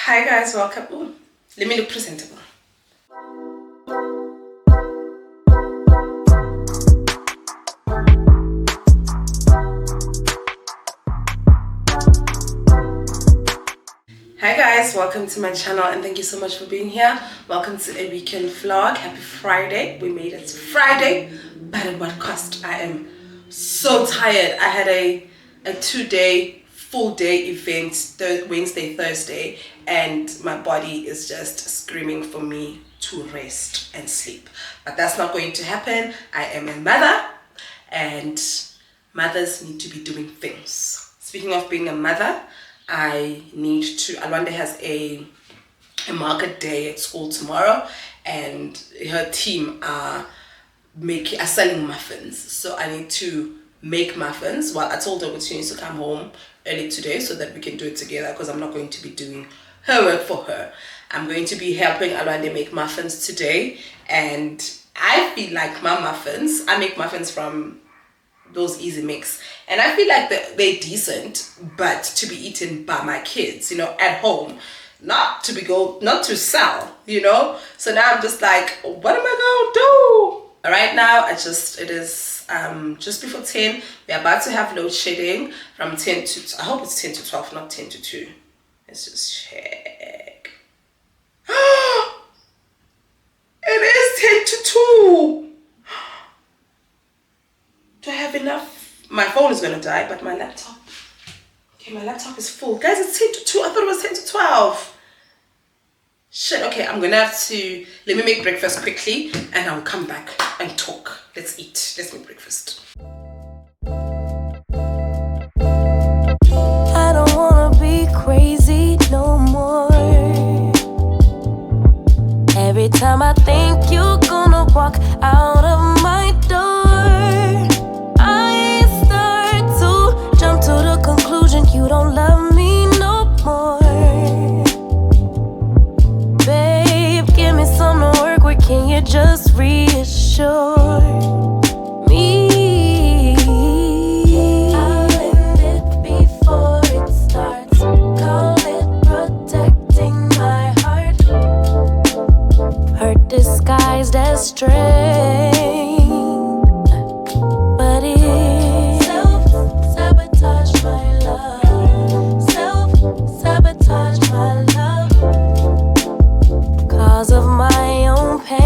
Hi guys, welcome. Ooh, let me look presentable. Hi guys, welcome to my channel and thank you so much for being here. Welcome to a weekend vlog. Happy Friday. We made it to Friday, but at what cost? I am so tired. I had a 2-day full day event Wednesday, Thursday, and my body is just screaming for me to rest and sleep. But that's not going to happen. I am a mother and mothers need to be doing things. Speaking of being a mother, I need to, Alwande has a market day at school tomorrow and her team are selling muffins. So I need to make muffins. Well, I told her she needs to come home early today so that we can do it together because I'm not going to be doing her work for her. I'm going to be helping Alwande make muffins today, and I feel like my muffins, I make muffins from those easy mix, and I feel like they're decent, but to be eaten by my kids, at home, not to sell, so now I'm just like, what am I gonna do? Right now it is just before 10. We're about to have load shedding from 10 to, I hope it's 10 to 12, not 10 to 2. Let's just check. It is 10 to 2. Do I have enough? My phone is gonna die, but my laptop. Okay, my laptop is full. Guys, it's 10 to 2. I thought it was 10 to 12. Shit, okay, I'm gonna have to, let me make breakfast quickly and I'll come back and talk. Let's eat. Let's make breakfast. I don't wanna be crazy no more. Every time I think you're gonna walk out of my door, I start to jump to the conclusion you don't love me no more. Babe, give me some to work with, can you just reassure me? I'll end it before it starts. Call it protecting my heart. Hurt disguised as strength, but it self-sabotage my love. Self-sabotage my love, cause of my own pain.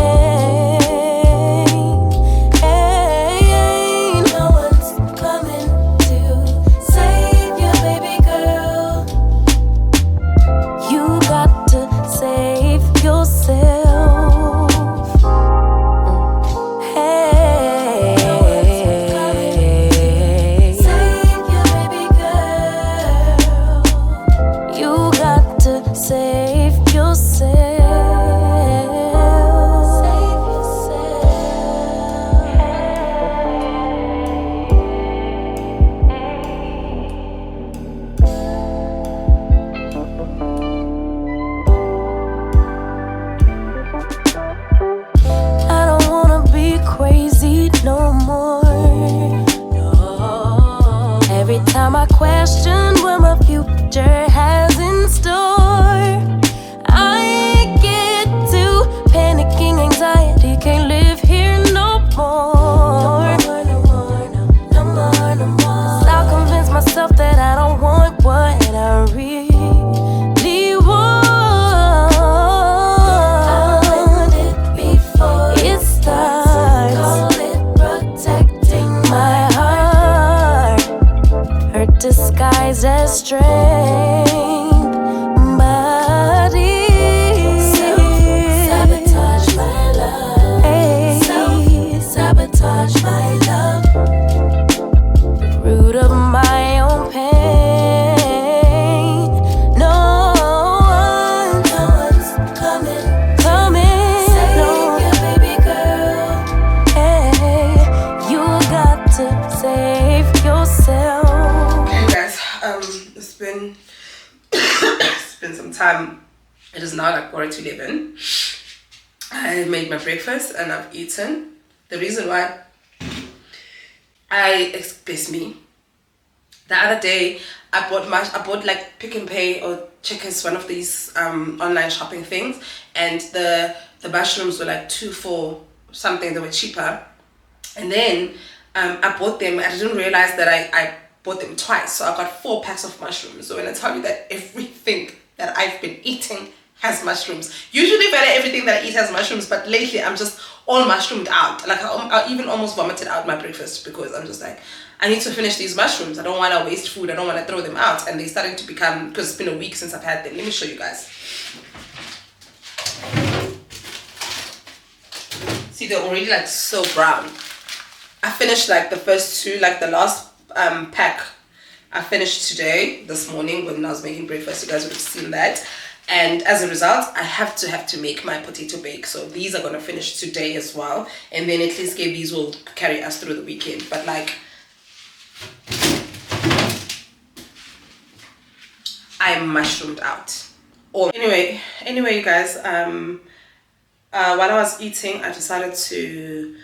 No one's coming to save you, baby girl. You got to save yourself. Hey, save you, baby girl. You got to save yourself. Save yourself. I don't wanna be crazy no more. No. Every time I question what my future has in store, I get to panicking anxiety, can't live here no more. No more. I'll convince myself that I don't want what I really want. I'll end it before it starts. Call it protecting my heart. Hurt disguised as strength, but it self-sabotage my love. Self-sabotage my love, root of my own pain. No one's coming. Save you, baby girl. Hey, you got to save yourself. Okay guys, it's been some time. It is now like 11. I made my breakfast and I've eaten. The reason why bless me, The other day, I bought like Pick and Pay or Checkers, one of these online shopping things, and the mushrooms were like 2 for something. They were cheaper, and then I bought them. I didn't realize that I bought them twice, so I got 4 packs of mushrooms. So when I tell you that everything that I've been eating has mushrooms, usually better everything that I eat has mushrooms, but lately I'm just all mushroomed out. Like I even almost vomited out my breakfast because I'm just like, I need to finish these mushrooms. I don't want to waste food. I don't want to throw them out. And they're starting to become, because it's been a week since I've had them. Let me show you guys. See, they're already like so brown. I finished like the first 2, like the last pack I finished today, this morning when I was making breakfast. You guys would have seen that. And as a result, I have to make my potato bake. So these are going to finish today as well. And then at least these will carry us through the weekend. But like, I'm mushroomed out. Or anyway, you guys, while I was eating, I decided to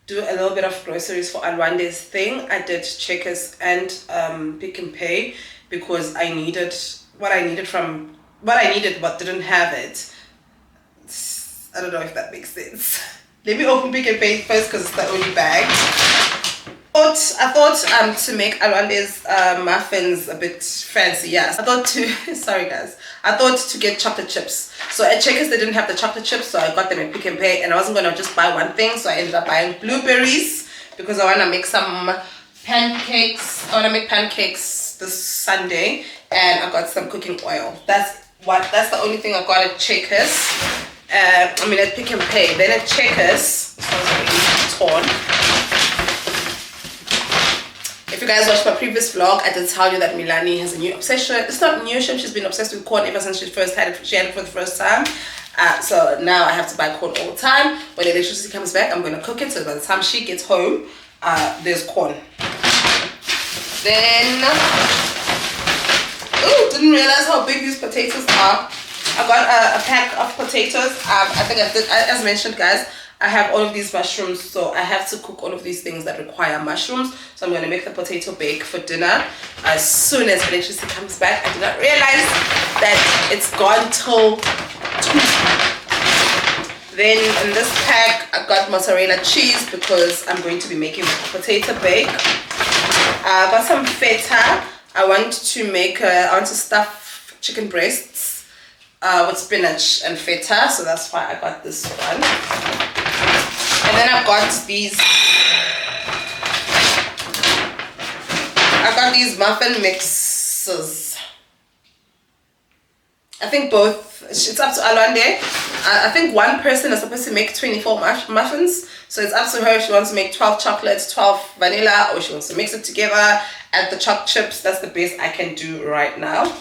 do a little bit of groceries for Alwande's thing. I did Checkers and Pick and Pay because I needed what but didn't have it. I don't know if that makes sense. Let me open Pick and Pay first because it's the only bag. I thought to make Alwande's muffins a bit fancy. Yes, I thought to get chocolate chips. So at Checkers they didn't have the chocolate chips, so I got them at Pick and Pay, and I wasn't gonna just buy one thing, so I ended up buying blueberries because I wanna make some pancakes. I wanna make pancakes this Sunday, and I got some cooking oil. That's the only thing I got at Checkers. At Pick and Pay. Then at Checkers, this one's really torn. If you guys watched my previous vlog, I did tell you that Milani has a new obsession. It's not new, she's been obsessed with corn ever since she had it for the first time. So now I have to buy corn all the time. When electricity comes back, I'm going to cook it, so by the time she gets home, there's corn. Then, didn't realize how big these potatoes are. I got a pack of potatoes. I think I did, as mentioned, guys, I have all of these mushrooms, so I have to cook all of these things that require mushrooms. So I'm going to make the potato bake for dinner as soon as electricity comes back. I did not realize that it's gone till 2. Then in this pack, I got mozzarella cheese because I'm going to be making potato bake. I got some feta. I want to stuff chicken breasts with spinach and feta, so that's why I got this one. And then I got these muffin mixes. I think both, it's up to Alwande. I think one person is supposed to make 24 muffins, so it's up to her if she wants to make 12 chocolates, 12 vanilla, or she wants to mix it together, add the choc chips. That's the best I can do right now.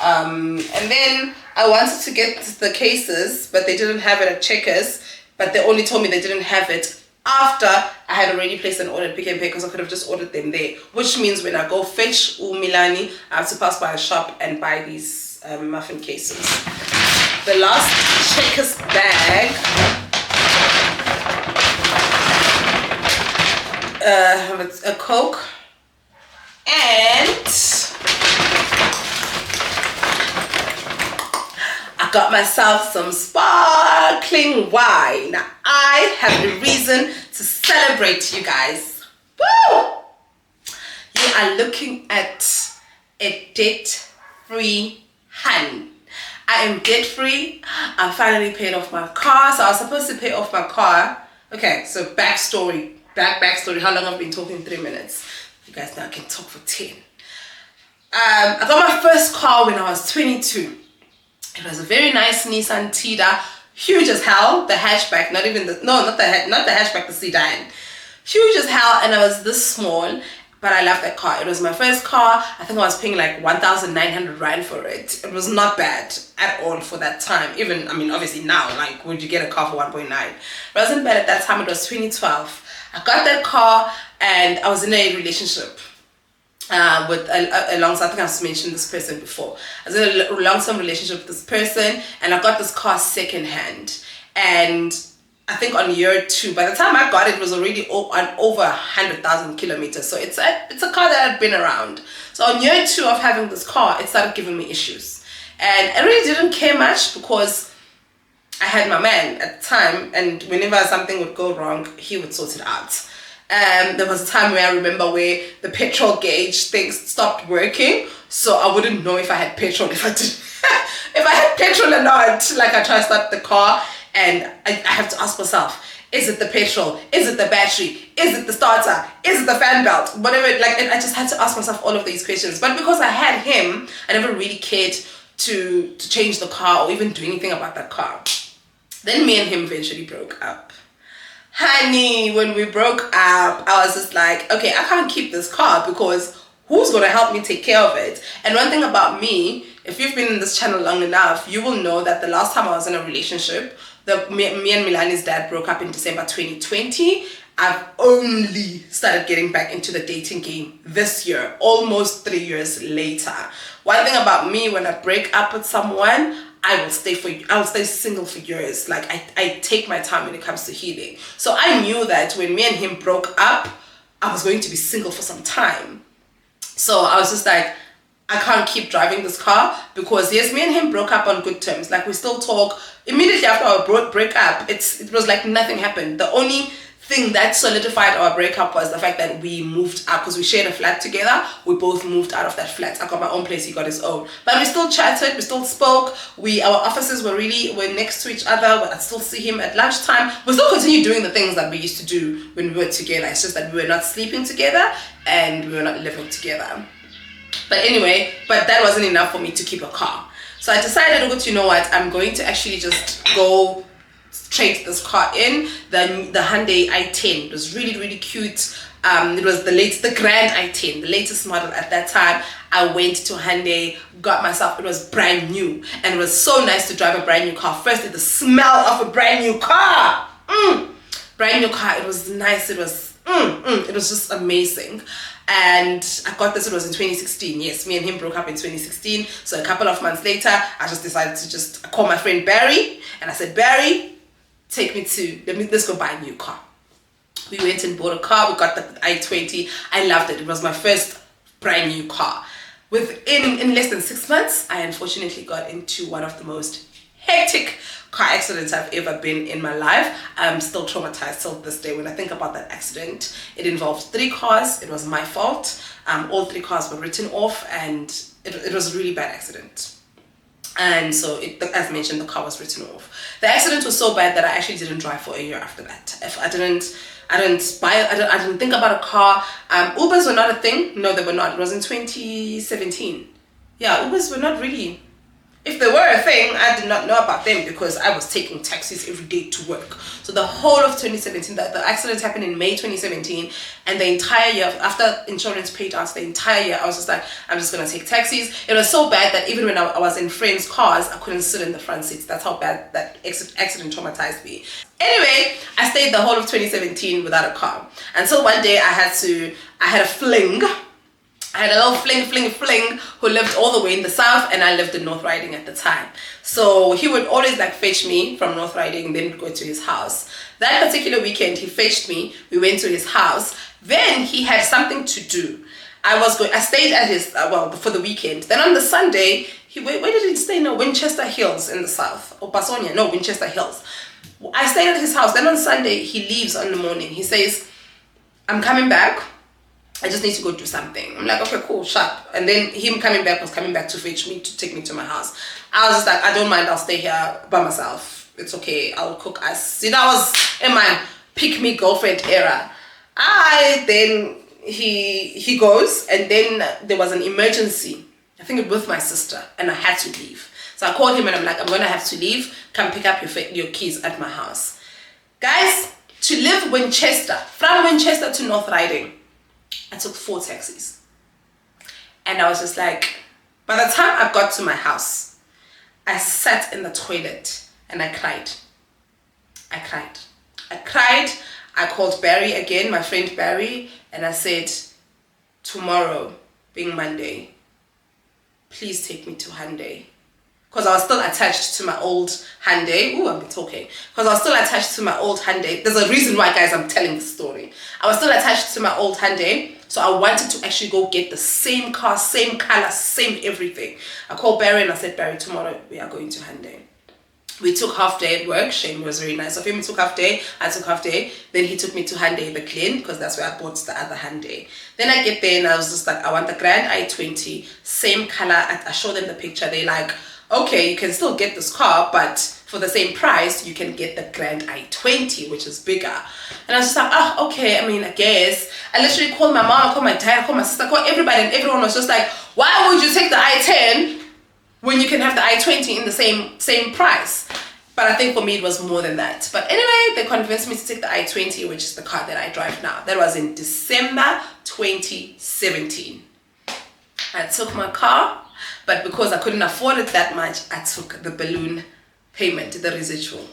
And then I wanted to get the cases, but they didn't have it at Checkers, but they only told me they didn't have it after I had already placed an order at Pick and Pay, because I could have just ordered them there, which means when I go fetch Milani, I have to pass by a shop and buy these muffin cases. The last Checkers bag it's a Coke, and I got myself some sparkling wine. I have a reason to celebrate, you guys. Woo! You are looking at a debt-free hand. I am debt-free. I finally paid off my car. So I was supposed to pay off my car. Okay, so backstory. Backstory. How long I've been talking? 3 minutes. You guys now can talk for 10. I got my first car when I was 22. It was a very nice Nissan Tida, huge as hell. The hatchback, not the hatchback, the sedan, huge as hell. And I was this small, but I loved that car. It was my first car. I think I was paying like 1,900 rand for it. It was not bad at all for that time. Even, obviously now, like, would you get a car for 1.9? It wasn't bad at that time. It was 2012. I got that car, and I was in a relationship. Alongside, I think I've mentioned this person before. I was in a long-term relationship with this person, and I got this car second-hand. And I think on year 2. By the time I got it, it was already on over 100,000 kilometers. So it's a car that had been around. So on year 2 of having this car, it started giving me issues. And I really didn't care much because I had my man at the time, and whenever something would go wrong, he would sort it out. There was a time where I remember where the petrol gauge things stopped working, so I wouldn't know if I had petrol, if I had petrol or not. Like, I try to start the car and I have to ask myself, is it the petrol? Is it the battery? Is it the starter? Is it the fan belt? Whatever. Like, and I just had to ask myself all of these questions. But because I had him, I never really cared to change the car or even do anything about that car. Then me and him eventually broke up. Honey, when we broke up, I was just like, okay, I can't keep this car because who's going to help me take care of it? And one thing about me, if you've been in this channel long enough, you will know that the last time I was in a relationship, me and Milani's dad broke up in December 2020. I've only started getting back into the dating game this year, almost 3 years later. One thing about me, when I break up with someone, I will stay single for years. Like, I take my time when it comes to healing. So I knew that when me and him broke up, I was going to be single for some time. So I was just like, I can't keep driving this car because yes, me and him broke up on good terms. Like, we still talk. Immediately after our breakup, it was like nothing happened. The only thing that solidified our breakup was the fact that we moved out because we shared a flat together. We both moved out of that flat. I got my own place, he got his own. But we still chatted, we still spoke. Our offices were next to each other. I'd still see him at lunchtime. We still continue doing the things that we used to do when we were together. It's just that we were not sleeping together and we were not living together. But anyway, that wasn't enough for me to keep a car. So I decided, you know what, I'm going to actually just go trade this car in. The Hyundai i10. It was really, really cute. It was the Grand i10, the latest model at that time. I went to Hyundai, got myself, it was brand new. And it was so nice to drive a brand new car. Firstly, the smell of a brand new car. Brand new car, it was nice. It was just amazing. And I got this, it was in 2016. Yes, me and him broke up in 2016. So a couple of months later, I just decided to just call my friend Barry. And I said, Barry, let's go buy a new car. We went and bought a car. We got the i20. I loved it. It was my first brand new car. In less than 6 months, I unfortunately got into one of the most hectic car accidents I've ever been in my life. I'm still traumatized till this day when I think about that accident. It involved 3 cars. It was my fault. All 3 cars were written off, and it was a really bad accident. And so, as mentioned, the car was written off. The accident was so bad that I actually didn't drive for a year after that. If I didn't think about a car. Ubers were not a thing. No, they were not. It was in 2017. Yeah, Ubers were not really. If they were a thing, I did not know about them because I was taking taxis every day to work. So the whole of 2017, the accident happened in May 2017, and the entire year, after insurance paid out, the entire year, I was just like, I'm just going to take taxis. It was so bad that even when I was in friends' cars, I couldn't sit in the front seats. That's how bad that accident traumatized me. Anyway, I stayed the whole of 2017 without a car. Until one day I had a fling. I had a little fling who lived all the way in the south, and I lived in North Riding at the time. So he would always fetch me from North Riding, then we'd go to his house. That particular weekend, he fetched me. We went to his house. Then he had something to do. I stayed at his, for the weekend. Then on the Sunday, where did he stay? No, Winchester Hills in the south. Or Pasonia, no, Winchester Hills. I stayed at his house. Then on Sunday, he leaves in the morning. He says, I'm coming back. I just need to go do something. I'm like, okay, cool, sharp. And then him coming back to fetch me, to take me to my house. I was just like, I don't mind, I'll stay here by myself. It's okay, I'll cook us. I was in my pick-me girlfriend era. Then he goes, and then there was an emergency, I think with my sister, and I had to leave. So I called him and I'm like, I'm going to have to leave. Come pick up your keys at my house. Guys, to live from Winchester to North Riding, I took 4 taxis. And I was just like, by the time I got to my house, I sat in the toilet and I cried. I called Barry again, my friend Barry, and I said, tomorrow, being Monday, please take me to Hyundai. because I was still attached to my old Hyundai. Ooh, I'm talking. Because I was still attached to my old Hyundai. There's a reason why, guys, I'm telling the story. I was still attached to my old Hyundai, so I wanted to actually go get the same car, same color, same everything. I called Barry and I said, Barry, tomorrow we are going to Hyundai. We took half day at work. Shane was very nice of him. He took half day. I took half day. Then he took me to Hyundai the Clean, because that's where I bought the other Hyundai. Then I get there and I was just like, I want the Grand i20, same color. I showed them the picture. They like, okay, you can still get this car, but for the same price, you can get the Grand i20, which is bigger. And I was just like, oh, okay, I mean, I guess. I literally called my mom, I called my dad, I called my sister, I called everybody, and everyone was just like, why would you take the i10 when you can have the i20 in the same price? But I think for me, it was more than that. But anyway, they convinced me to take the i20, which is the car that I drive now. That was in December 2017. I took my car, but because I couldn't afford it that much, I took the balloon payment, the residual.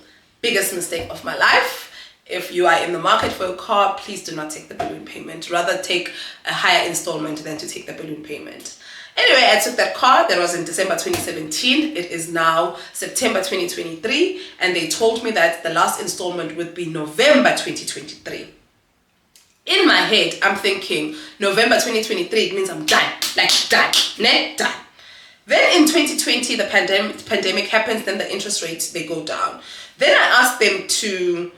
Biggest mistake of my life. If you are in the market for a car, please do not take the balloon payment. Rather take a higher installment than to take the balloon payment. Anyway, I took that car. That was in December 2017. It is now September 2023. And they told me that the last installment would be November 2023. In my head, I'm thinking November 2023, it means I'm done. Like done. Done. Then in 2020, the pandemic happens, then the interest rates, they go down. Then I asked them to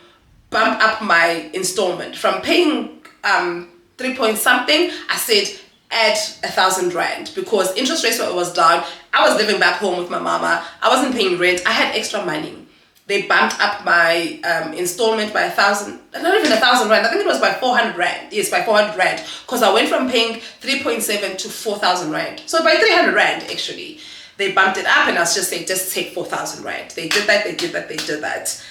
bump up my installment. From paying 3 point something, I said, add 1,000 rand, because interest rates was down. I was living back home with my mama. I wasn't paying rent. I had extra money. They bumped up my installment by 1,000, not even 1,000 rand. I think it was by 400 rand. Yes, by 400 rand, because I went from paying 3.7 to 4,000 rand. So by 300 rand, actually, they bumped it up, and I was just saying, just take 4,000 rand. They did that. They did that. They did that.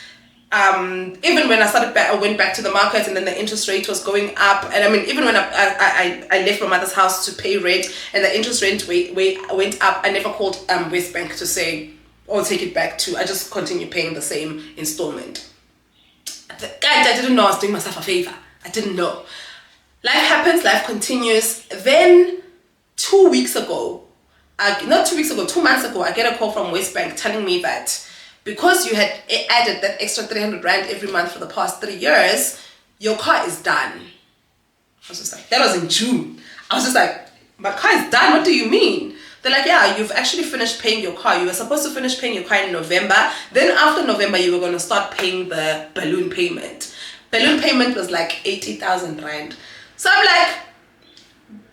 Even when I went back to the market, and then the interest rate was going up, and I mean, even when I left my mother's house to pay rent, and the interest rate went up, I never called West Bank to say, or take it back to, I just continued paying the same installment. Guys, I didn't know I was doing myself a favor. I didn't know. Life happens, life continues. Then 2 months ago, I get a call from West Bank telling me that because you had added that extra 300 rand every month for the past 3 years, your car is done. I was just like, that was in June. I was just like, my car is done? What do you mean? They're like, yeah, you've actually finished paying your car. You were supposed to finish paying your car in November. Then after November, you were going to start paying the balloon payment. Balloon payment was like 80,000 rand. So I'm like,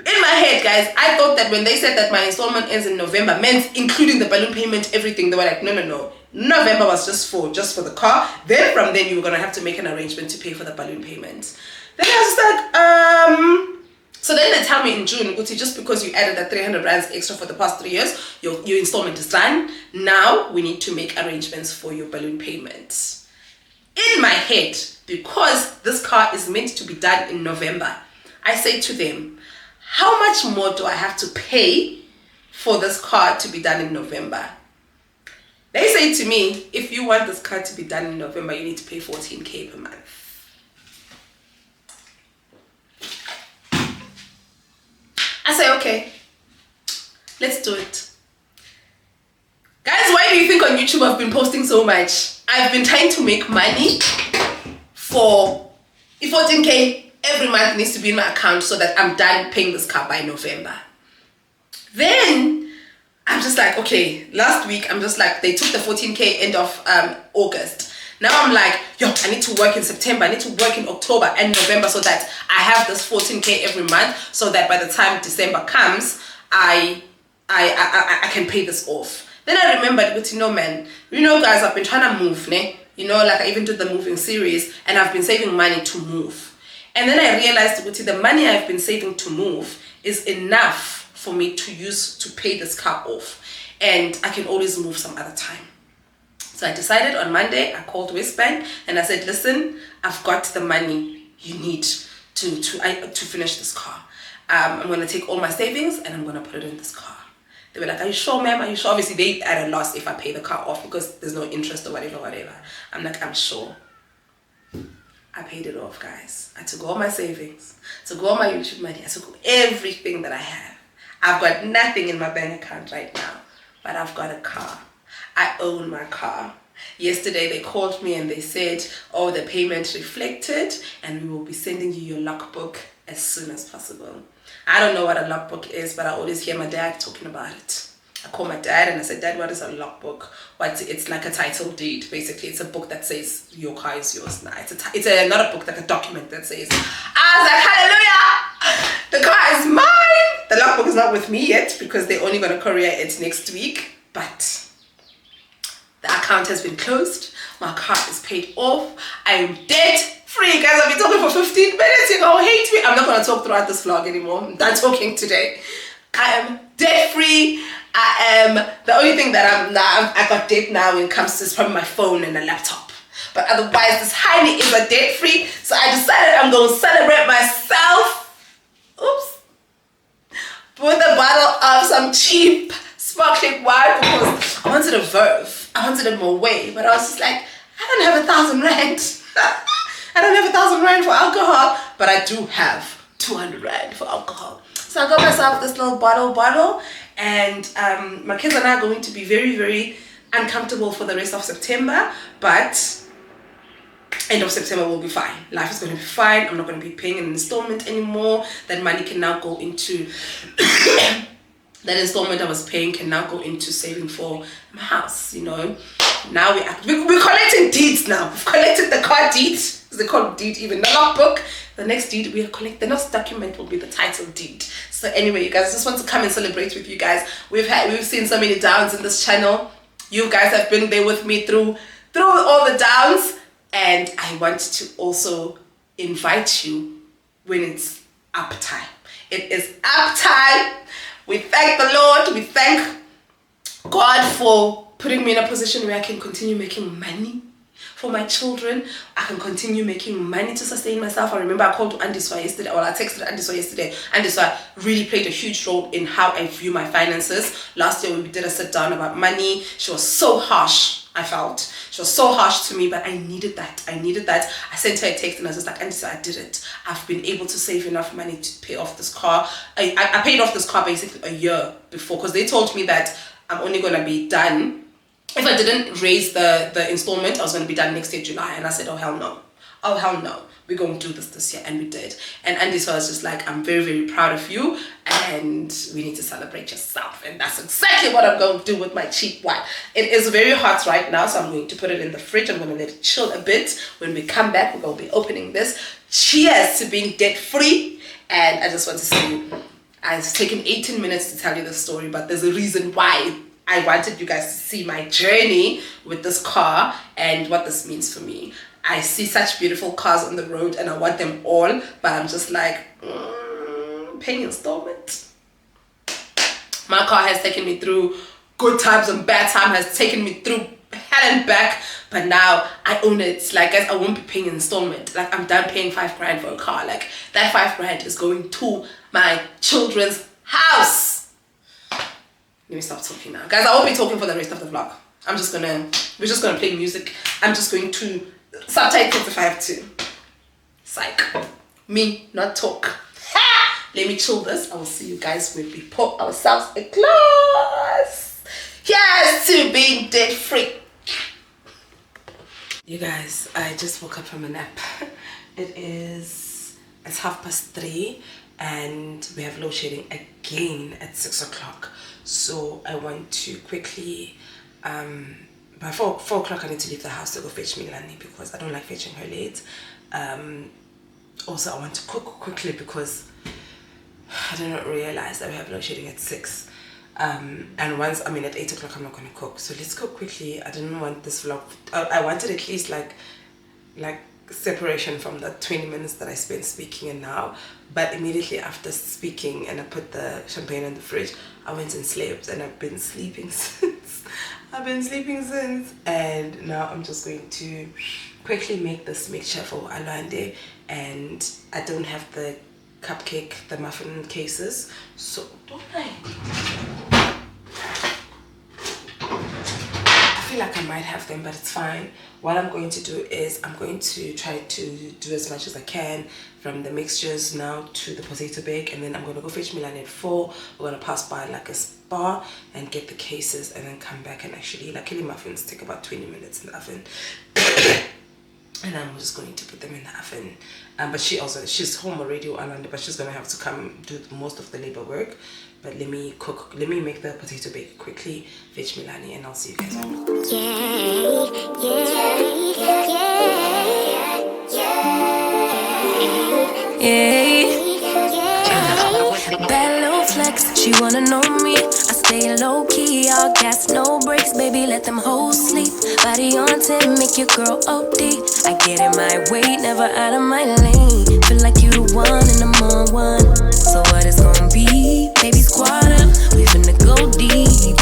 in my head, guys, I thought that when they said that my installment ends in November, meant including the balloon payment, everything. They were like, no. November was just for the car. Then from then, you were going to have to make an arrangement to pay for the balloon payment. Then I was just like, So then they tell me in June, Guti, just because you added that 300 rands extra for the past 3 years, your installment is done. Now we need to make arrangements for your balloon payment. In my head, because this car is meant to be done in November, I say to them, how much more do I have to pay for this car to be done in November? They say to me, if you want this car to be done in November, you need to pay 14K per month. I say, okay, let's do it. Guys, why do you think on YouTube I've been posting so much? I've been trying to make money for 14K every month needs to be in my account so that I'm done paying this car by November. Then I'm just like, okay, last week I'm just like, they took the 14K end of August. Now I'm like, I need to work in September, I need to work in October and November so that I have this 14K every month so that by the time December comes, I can pay this off. Then I remembered, but man, guys, I've been trying to move, ne? Like I even did the moving series and I've been saving money to move. And then I realized, the money I've been saving to move is enough for me to use to pay this car off. And I can always move some other time. So I decided on Monday, I called West Bank and I said, listen, I've got the money you need to finish this car. I'm going to take all my savings and I'm going to put it in this car. They were like, are you sure, ma'am? Are you sure? Obviously, they at a loss if I pay the car off because there's no interest or whatever. I'm like, I'm sure. I paid it off, guys. I took all my savings. I took all my YouTube money. I took everything that I have. I've got nothing in my bank account right now, but I've got a car. I own my car. Yesterday they called me and they said, oh, the payment reflected and we will be sending you your logbook as soon as possible. I don't know what a logbook is, but I always hear my dad talking about it. I call my dad and I said, Dad, what is a logbook? It's like a title deed, basically. It's a book that says your car is yours now. It's not a book, like a document that says, I was like, hallelujah, the car is mine. The logbook is not with me yet because they're only going to courier it next week. But the account has been closed. My car is paid off. I am debt free. Guys, I've been talking for 15 minutes. You're going to hate me. I'm not going to talk throughout this vlog anymore. I'm done talking today. I am debt free. The only thing that I got debt now when it comes to is probably my phone and a laptop. But otherwise, this Heine is a debt free. So I decided I'm going to celebrate myself. Oops. With a bottle of some cheap sparkling wine because I wanted a verve. I wanted a Moet, but I was just like, I don't have 1,000 rand. I don't have 1,000 rand for alcohol, but I do have 200 rand for alcohol. So I got myself this little bottle, and my kids and I are going to be very, very uncomfortable for the rest of September, but end of September will be fine. Life is going to be fine. I'm not going to be paying an installment anymore. That money can now go into that installment I was paying can now go into saving for my house, you know. Now we're collecting deeds now. We've collected the car deed. Is it called deed even? The logbook. The next deed we are collecting. The next document will be the title deed. So anyway, you guys, I just want to come and celebrate with you guys. We've seen so many downs in this channel. You guys have been there with me through all the downs. And I want to also invite you when it's up time. It is up time. We thank the Lord. We thank God for putting me in a position where I can continue making money for my children. I can continue making money to sustain myself. I remember I called Andiswa yesterday, or I texted Andiswa yesterday. Andiswa really played a huge role in how I view my finances. Last year we did a sit down about money. She was so harsh, I felt. She was so harsh to me, but I needed that. I sent her a text and I was just like, Andiswa, I did it. I've been able to save enough money to pay off this car. I paid off this car basically a year before because they told me that I'm only going to be done. If I didn't raise the installment, I was going to be done next year, July. And I said, oh, hell no. Oh, hell no. We're going to do this year. And we did. And Andy so I was just like, I'm very, very proud of you. And we need to celebrate yourself. And that's exactly what I'm going to do with my cheap wine. It is very hot right now, so I'm going to put it in the fridge. I'm going to let it chill a bit. When we come back, we're going to be opening this. Cheers to being debt-free. And I just want to say, I've taken 18 minutes to tell you the story, but there's a reason why I wanted you guys to see my journey with this car and what this means for me. I see such beautiful cars on the road and I want them all, but I'm just like, paying installment. My car has taken me through good times and bad times, has taken me through hell and back, but now I own it. Like, guys, I won't be paying installment. Like, I'm done paying 5 grand for a car. Like, that 5 grand is going to my children's house. Let me stop talking now. Guys, I won't be talking for the rest of the vlog. we're just gonna play music. I'm just going to subtitles if I have to. Psych. Me, not talk. Let me chill this. I will see you guys when we pour ourselves a glass. Yes, to being debt free. You guys, I just woke up from a nap. It's 3:30 and we have load shedding again at 6 o'clock. So I want to quickly, by 4 o'clock I need to leave the house to go fetch Milani because I don't like fetching her late. Also I want to cook quickly because I did not realize that we have load shedding at 6. And once I'm in at 8 o'clock I'm not going to cook. So let's cook quickly. I didn't want this vlog, I wanted at least like separation from the 20 minutes that I spent speaking and now. But immediately after speaking and I put the champagne in the fridge, I went and slept and I've been sleeping since. And now I'm just going to quickly make this mixture for Alwande, and I don't have the the muffin cases, so don't I feel like I might have them, but it's fine. What I'm going to do is I'm going to try to do as much as I can from the mixtures now to the potato bake, and then I'm going to go fetch Milan at 4. We're going to pass by like a spa and get the cases, and then come back and actually, luckily muffins take about 20 minutes in the oven. And I'm just going to put them in the oven. But she's home already, Alwande, but she's going to have to come do most of the labor work. But let me make the potato bake quickly, fetch Milani, and I'll see you guys home. Bad little flex, she wanna know me. I stay low key, all gas, no brakes, baby, let them hoes sleep. Body on 10, make your girl OD. I get in my way, never out of my lane. Feel like you the one and I'm on one. So what it's gonna be? Baby, squad up, we finna go deep.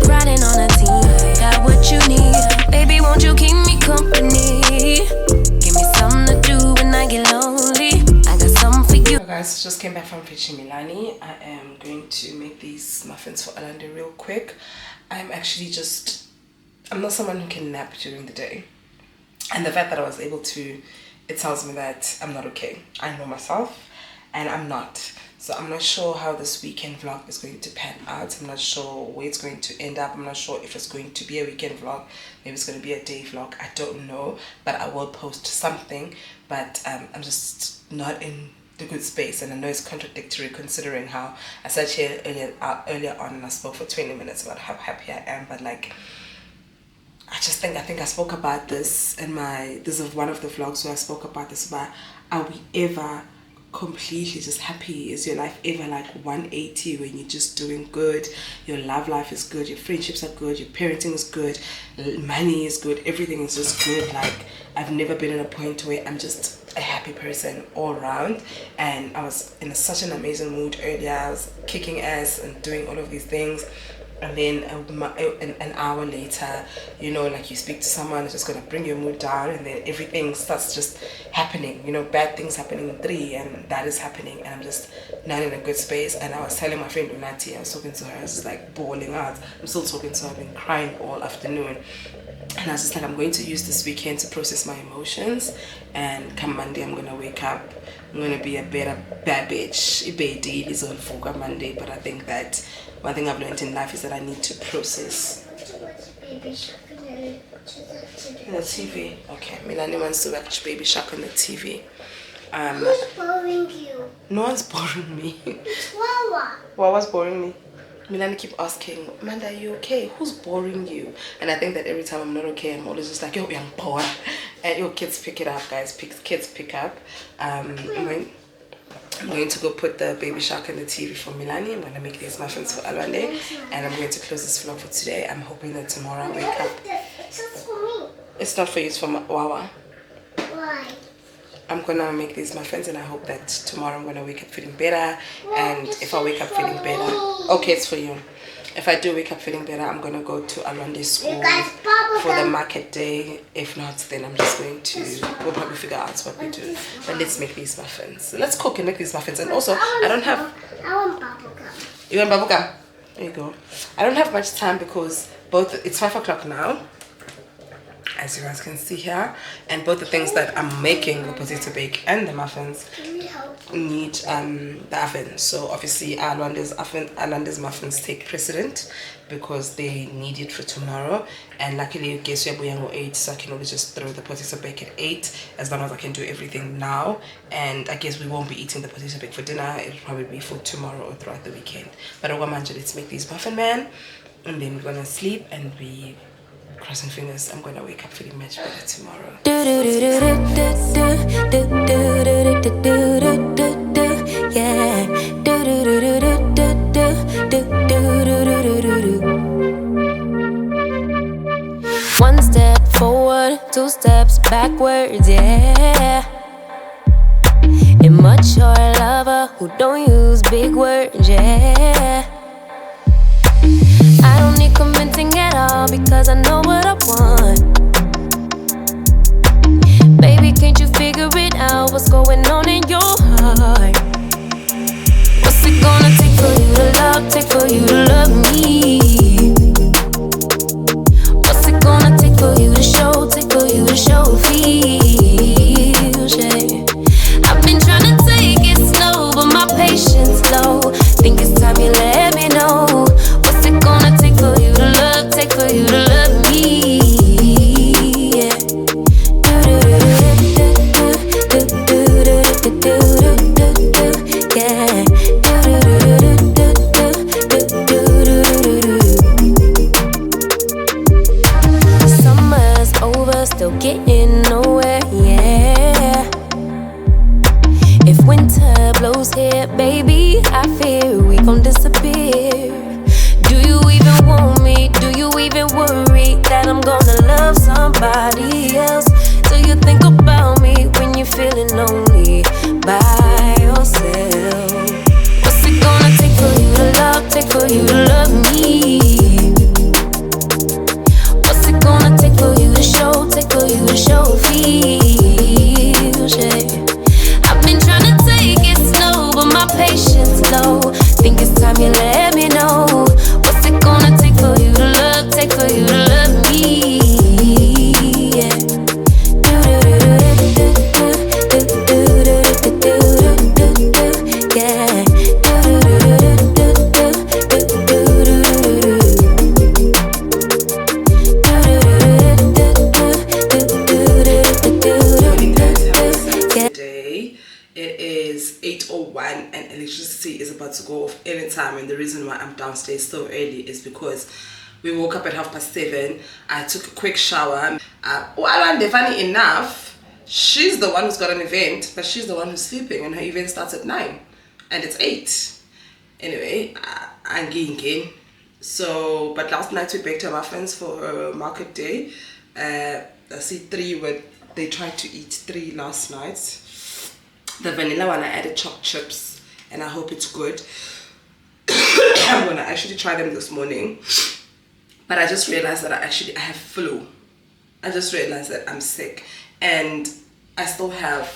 Riding on a team, got what you need. Baby, won't you keep me company? Give me something to do when I get lonely. I got something for you. So guys, just came back from fetching Milani. I am going to make these muffins for Alwande real quick. I'm not someone who can nap during the day. And the fact that I was able to, it tells me that I'm not okay. I know myself, and I'm not. So I'm not sure how this weekend vlog is going to pan out. I'm not sure where it's going to end up. I'm not sure if it's going to be a weekend vlog. Maybe it's going to be a day vlog. I don't know. But I will post something. But I'm just not in the good space. And I know it's contradictory considering how I sat here earlier on and I spoke for 20 minutes about how happy I am. But like, I think I spoke about this in this is one of the vlogs where I spoke about this, about are we ever completely just happy? Is your life ever like 180 when you're just doing good? Your love life is good, your friendships are good, your parenting is good, money is good, everything is just good. Like, I've never been in a point where I'm just a happy person all around. And I was in such an amazing mood earlier. I was kicking ass and doing all of these things. And then an hour later, you know, like you speak to someone, it's just going to bring your mood down, and then everything starts just happening, you know, bad things happening in 3, and that is happening, and I'm just not in a good space. And I was telling my friend Unati, I was talking to her, I was just like bawling out. I'm still talking to her, I've been crying all afternoon. And I was just like, I'm going to use this weekend to process my emotions, and come Monday I'm going to wake up, I'm going to be a better bad bitch. Ibedi is on Fuga Monday, but I think that one thing I've learned in life is that I need to process. Baby Shark On the TV. Okay, Milani wants to watch Baby Shark on the TV. Who's boring you? No one's boring me. It's Wawa. Wawa's boring me. Milani keep asking, Amanda, are you okay? Who's boring you? And I think that every time I'm not okay, I'm always just like, yo, I'm bored. And your kids pick it up, guys. Kids pick up. I'm going to go put the Baby Shark on the TV for Milani. I'm going to make these muffins for Alwande. And I'm going to close this vlog for today. I'm hoping that tomorrow I wake up. It's just for me. It's not for you, it's for Wawa. Why? I'm going to make these muffins, and I hope that tomorrow I'm going to wake up feeling better. And if I wake up feeling better... Okay, it's for you. If I do wake up feeling better, I'm going to go to Alwande's school for the market day. If not, then I'm just going to... We'll probably figure out what we do. But let's make these muffins. Let's cook and make these muffins. And also, I want bubblegum. You want bubblegum? There you go. I don't have much time because it's 5 o'clock now, as you guys can see here, and both the things that I'm making, the potato bake and the muffins, need the oven. So obviously Alwande's muffins take precedent because they need it for tomorrow. And luckily, guess we're going at 8, so I can always just throw the potato bake at 8 as long as I can do everything now. And I guess we won't be eating the potato bake for dinner. It'll probably be for tomorrow or throughout the weekend. But let's make these muffin, man, and then we're gonna sleep and we crossing fingers. I'm gonna wake up feeling much better tomorrow. Yeah. One step forward, 2 steps backwards, yeah. Immature lover who don't use big words, yeah. I don't need convincing at all because I know what I want. Baby, can't you figure it out? What's going on in your heart? What's it gonna take for you to love me? What's it gonna about to go off anytime, and the reason why I'm downstairs so early is because we woke up at 7:30. I took a quick shower. Alwande, funny enough, she's the one who's got an event, but she's the one who's sleeping, and her event starts at 9 and it's 8. Anyway, I'm getting. So, but last night we baked her muffins for her market day. I see 3 they tried to eat 3 last night. The vanilla one, I added chopped chips, and I hope it's good. I'm gonna actually try them this morning. But I just realized that I have flu. I just realized that I'm sick, and I still have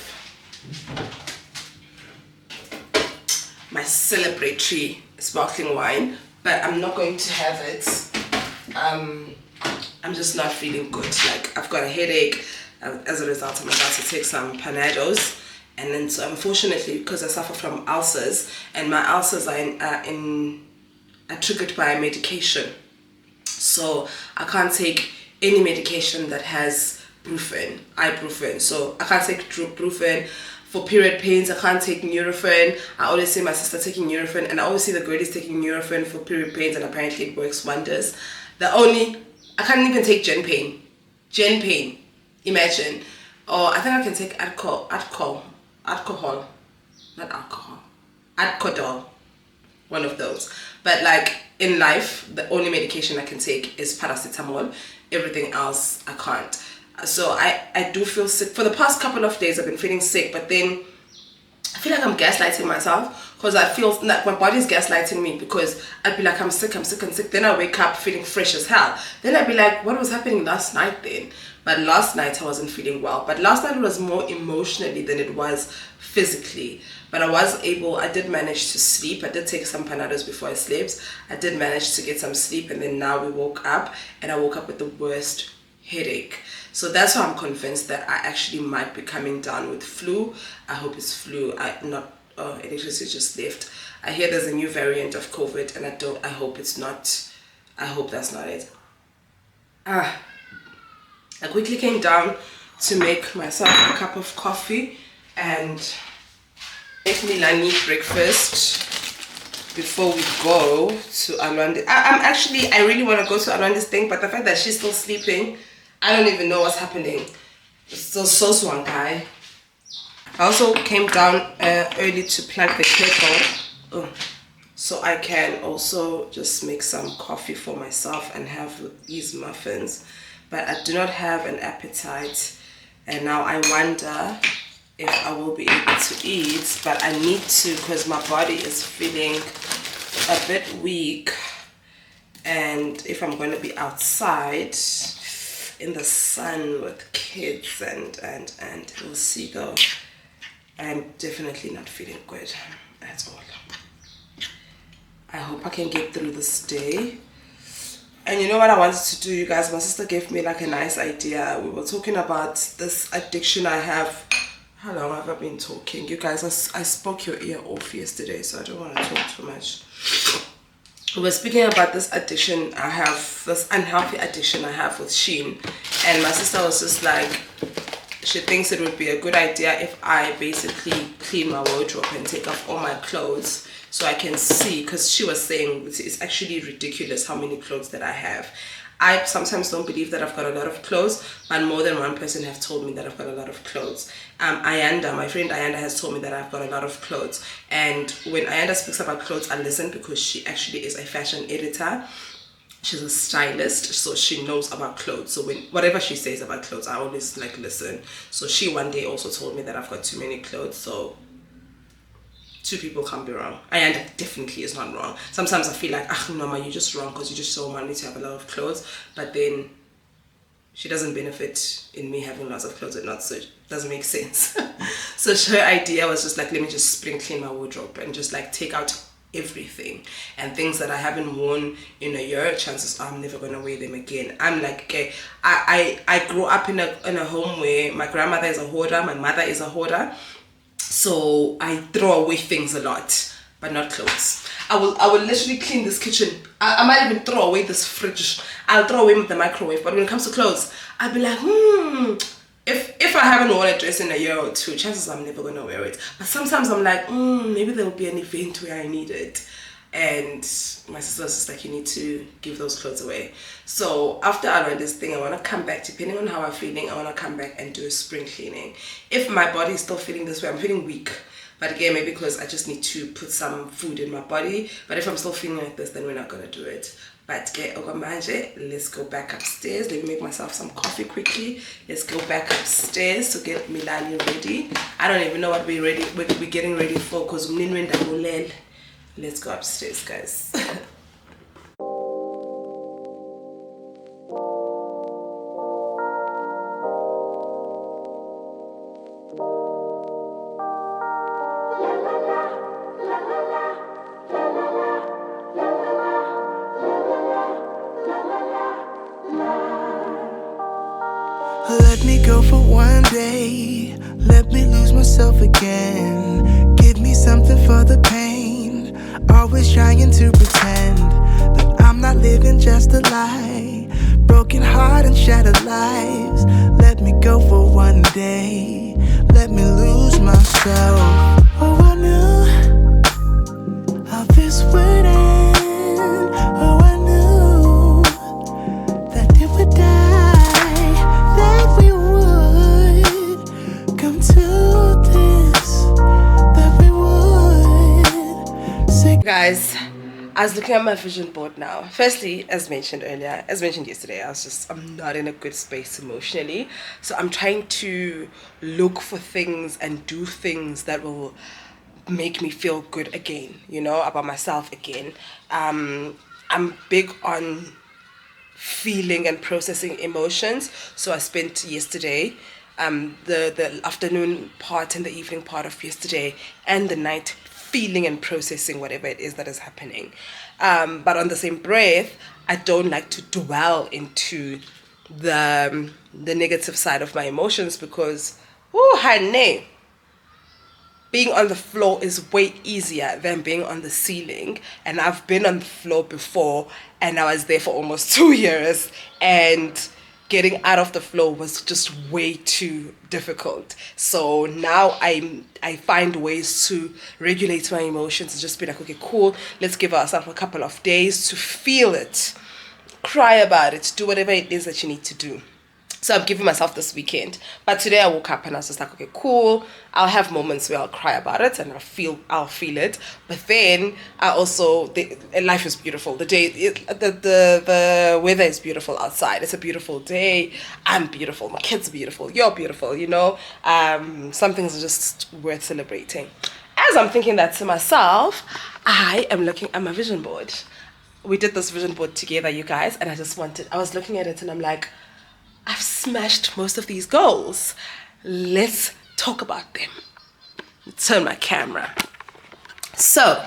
my celebratory sparkling wine, but I'm not going to have it. I'm just not feeling good. Like, I've got a headache. As a result, I'm about to take some Panados, and then so unfortunately, because I suffer from ulcers, and my ulcers are triggered by medication. So I can't take any medication that has ibuprofen. So I can't take ibuprofen for period pains. I can't take Nurofen. I always see my sister taking Nurofen, and I always see the girlies taking Nurofen for period pains, and apparently it works wonders. I can't even take Gen Pain. Imagine. Or I think I can take Adcodol. One of those. But like in life, the only medication I can take is paracetamol. Everything else I can't. So I do feel sick. For the past couple of days I've been feeling sick, but then I feel like I'm gaslighting myself, because I feel like my body's gaslighting me, because I'd be like, I'm sick. Then I wake up feeling fresh as hell. Then I'd be like, what was happening last night then? But last night I wasn't feeling well. But last night it was more emotionally than it was physically. But I did manage to sleep. I did take some Panados before I slept. I did manage to get some sleep, and then now we woke up, and I woke up with the worst headache. So that's why I'm convinced that I actually might be coming down with flu. I hope it's flu. Electricity just left. I hear there's a new variant of COVID, and I hope it's not. I hope that's not it. I quickly came down to make myself a cup of coffee and make Milani breakfast before we go to Alwande. I really want to go to Alwande's thing, but the fact that she's still sleeping, I don't even know what's happening. It's still so swanky. I also came down early to plug the kettle, so I can also just make some coffee for myself and have these muffins. But I do not have an appetite, and now I wonder if I will be able to eat. But I need to, because my body is feeling a bit weak, and if I'm going to be outside in the sun with kids and we'll see though, I'm definitely not feeling good at all. I hope I can get through this day. And you know what I wanted to do, you guys? My sister gave me like a nice idea. We were talking about this addiction I have. How long have I been talking? You guys, I spoke your ear off yesterday, so I don't want to talk too much. We were speaking about this addiction I have, this unhealthy addiction I have with Shein. And my sister was just like, she thinks it would be a good idea if I basically clean my wardrobe and take off all my clothes so I can see, because she was saying it's actually ridiculous how many clothes that I have. I sometimes don't believe that I've got a lot of clothes, but more than one person have told me that I've got a lot of clothes. My friend Ayanda has told me that I've got a lot of clothes. And when Ayanda speaks about clothes, I listen, because she actually is a fashion editor. She's a stylist, so she knows about clothes. So whatever she says about clothes, I always like listen. So she one day also told me that I've got too many clothes. So two people can't be wrong. Ayanda definitely is not wrong. Sometimes I feel like, Norma, you're just wrong because you just so want me to have a lot of clothes. But then she doesn't benefit in me having lots of clothes or not, so it doesn't make sense. So her idea was just like, let me just spring clean my wardrobe and just like take out everything, and things that I haven't worn in a year, chances are I'm never gonna wear them again. I'm like, okay, I grew up in a home where my grandmother is a hoarder, my mother is a hoarder, so I throw away things a lot, but not clothes. I will literally clean this kitchen. I might even throw away this fridge. I'll throw away the microwave, but when it comes to clothes, I'll be like, if I haven't worn a dress in a year or two, chances are I'm never gonna wear it. But sometimes I'm like, maybe there will be an event where I need it. And my sister was just like, you need to give those clothes away. So after I learned this thing, I want to come back, depending on how I'm feeling, I want to come back and do a spring cleaning. If my body is still feeling this way, I'm feeling weak. But again, maybe because I just need to put some food in my body. But if I'm still feeling like this, then we're not going to do it. But let's go back upstairs. Let me make myself some coffee quickly. Let's go back upstairs to get Milani ready. I don't even know what we're getting ready for because let's go upstairs, guys. Let me go for one day. Let me lose myself again. Give me something for the pain. Always trying to pretend that I'm not living just a lie. Broken heart and shattered lives. Let me go for one day. Let me lose myself. Oh, I knew how this would end. Oh, I knew that it would die. That we would come to this. That we would say. Guys, I was looking at my vision board now. Firstly, as mentioned yesterday, I'm not in a good space emotionally. So I'm trying to look for things and do things that will make me feel good again, about myself again. I'm big on feeling and processing emotions. So I spent yesterday, the afternoon part and the evening part of yesterday and the night feeling and processing whatever it is that is happening. But on the same breath, I don't like to dwell into the negative side of my emotions because, honey, being on the floor is way easier than being on the ceiling. And I've been on the floor before and I was there for almost 2 years and getting out of the floor was just way too difficult. So now I find ways to regulate my emotions and just be like, okay, cool, let's give ourselves a couple of days to feel it, cry about it, do whatever it is that you need to do. So I'm giving myself this weekend. But today I woke up and I was just like, okay, cool. I'll have moments where I'll cry about it and I'll feel it. But then I also, life is beautiful. The weather is beautiful outside. It's a beautiful day. I'm beautiful. My kids are beautiful. You're beautiful, Some things are just worth celebrating. As I'm thinking that to myself, I am looking at my vision board. We did this vision board together, you guys, and I was looking at it and I'm like, I've smashed most of these goals. Let's talk about them. Turn my camera. So,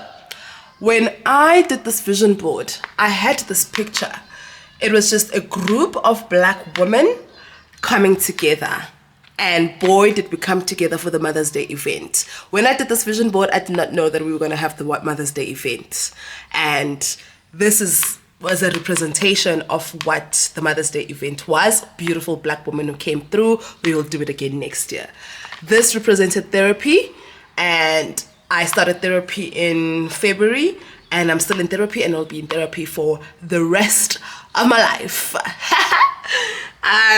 when I did this vision board, I had this picture. It was just a group of black women coming together. And boy, did we come together for the Mother's Day event. When I did this vision board, I did not know that we were going to have the Mother's Day event. And this was a representation of what the Mother's Day event was. Beautiful black women who came through. We will do it again next year. This represented therapy, and I started therapy in February, and I'm still in therapy, and I'll be in therapy for the rest of my life.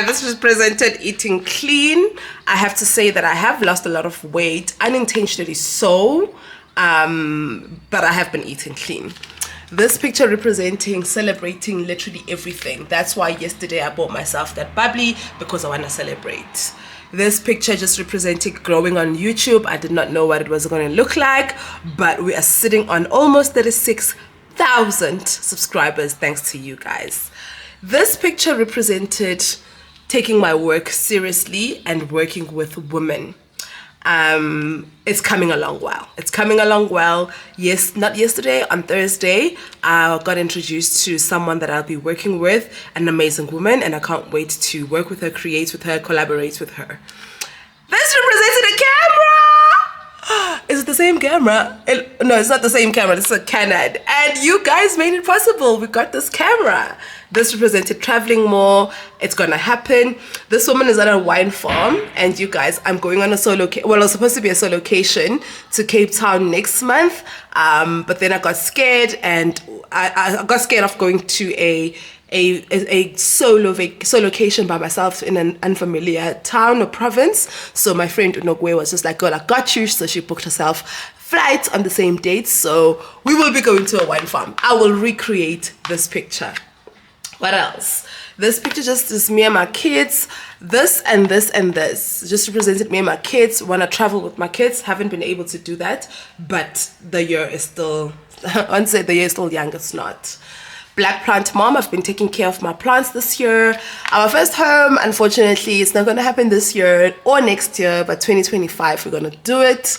This represented eating clean. I have to say that I have lost a lot of weight, unintentionally so, but I have been eating clean. This picture representing celebrating literally everything. That's why yesterday I bought myself that bubbly, because I want to celebrate. This picture just representing growing on YouTube. I did not know what it was going to look like, but we are sitting on almost 36,000 subscribers thanks to you guys. This picture represented taking my work seriously and working with women. It's coming along well. It's coming along well. Yes, not yesterday, on Thursday, I got introduced to someone that I'll be working with, an amazing woman, and I can't wait to work with her, create with her, collaborate with her. This represented a camera! Is it the same camera. No, it's not the same camera. It's a Canon. And you guys made it possible. We got this camera. This represented traveling more. It's gonna happen. This woman is at a wine farm, and you guys, I'm going on a solo. Well, it was supposed to be a solocation to Cape Town next month, but then I got scared, and I got scared of going to a solocation by myself in an unfamiliar town or province. So my friend Unogwe was just like, girl, I got you. So she booked herself flights on the same date. So we will be going to a wine farm. I will recreate this picture. What else? This picture just is me and my kids. This and this and this just represented me and my kids. Want to travel with my kids. Haven't been able to do that, but the year is still, I'd say the year is still young. It's not. Black plant mom. I've been taking care of my plants this year. Our first home, unfortunately, it's not going to happen this year or next year, but 2025 we're going to do it.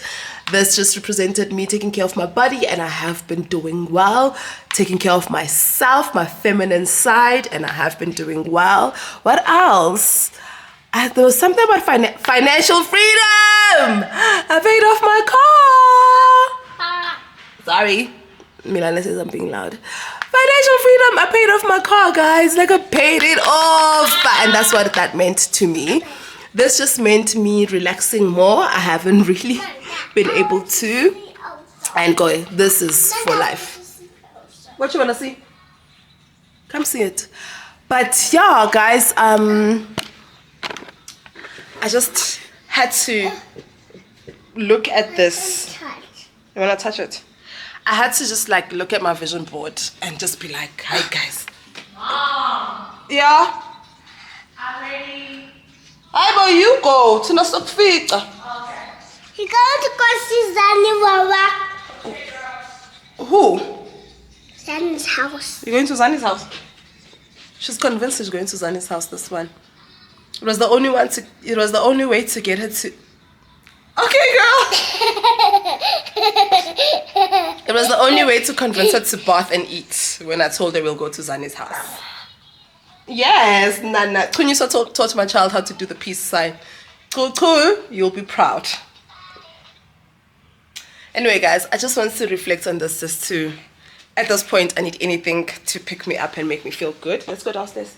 This just represented me taking care of my body, and I have been doing well. Taking care of myself, my feminine side, and I have been doing well. What else? There was something about financial freedom. I paid off my car. Sorry, Milana says I'm being loud. Financial freedom. I paid off my car, guys. Like, I paid it off, and that's what that meant to me. This just meant me relaxing more. I haven't really been able to. And go, this is for life. What you wanna see? Come see it. But yeah, guys, I just had to look at this. You wanna touch it? I had to just like look at my vision board and just be like, hi guys. Mom. Yeah? I'm ready. Hi, boy, you go to the feet. Okay. You're going to go see Zani Wawa. Who? Zani's house. You're going to Zani's house? She's convinced she's going to Zani's house, this one. It was the only way to get her to. Okay, girl. It was the only way to convince her to bath and eat when I told her we'll go to Zani's house. Yes, Nana. Kunyusa taught my child how to do the peace sign. You'll be proud. Anyway, guys, I just want to reflect on this just to, at this point, I need anything to pick me up and make me feel good. Let's go downstairs.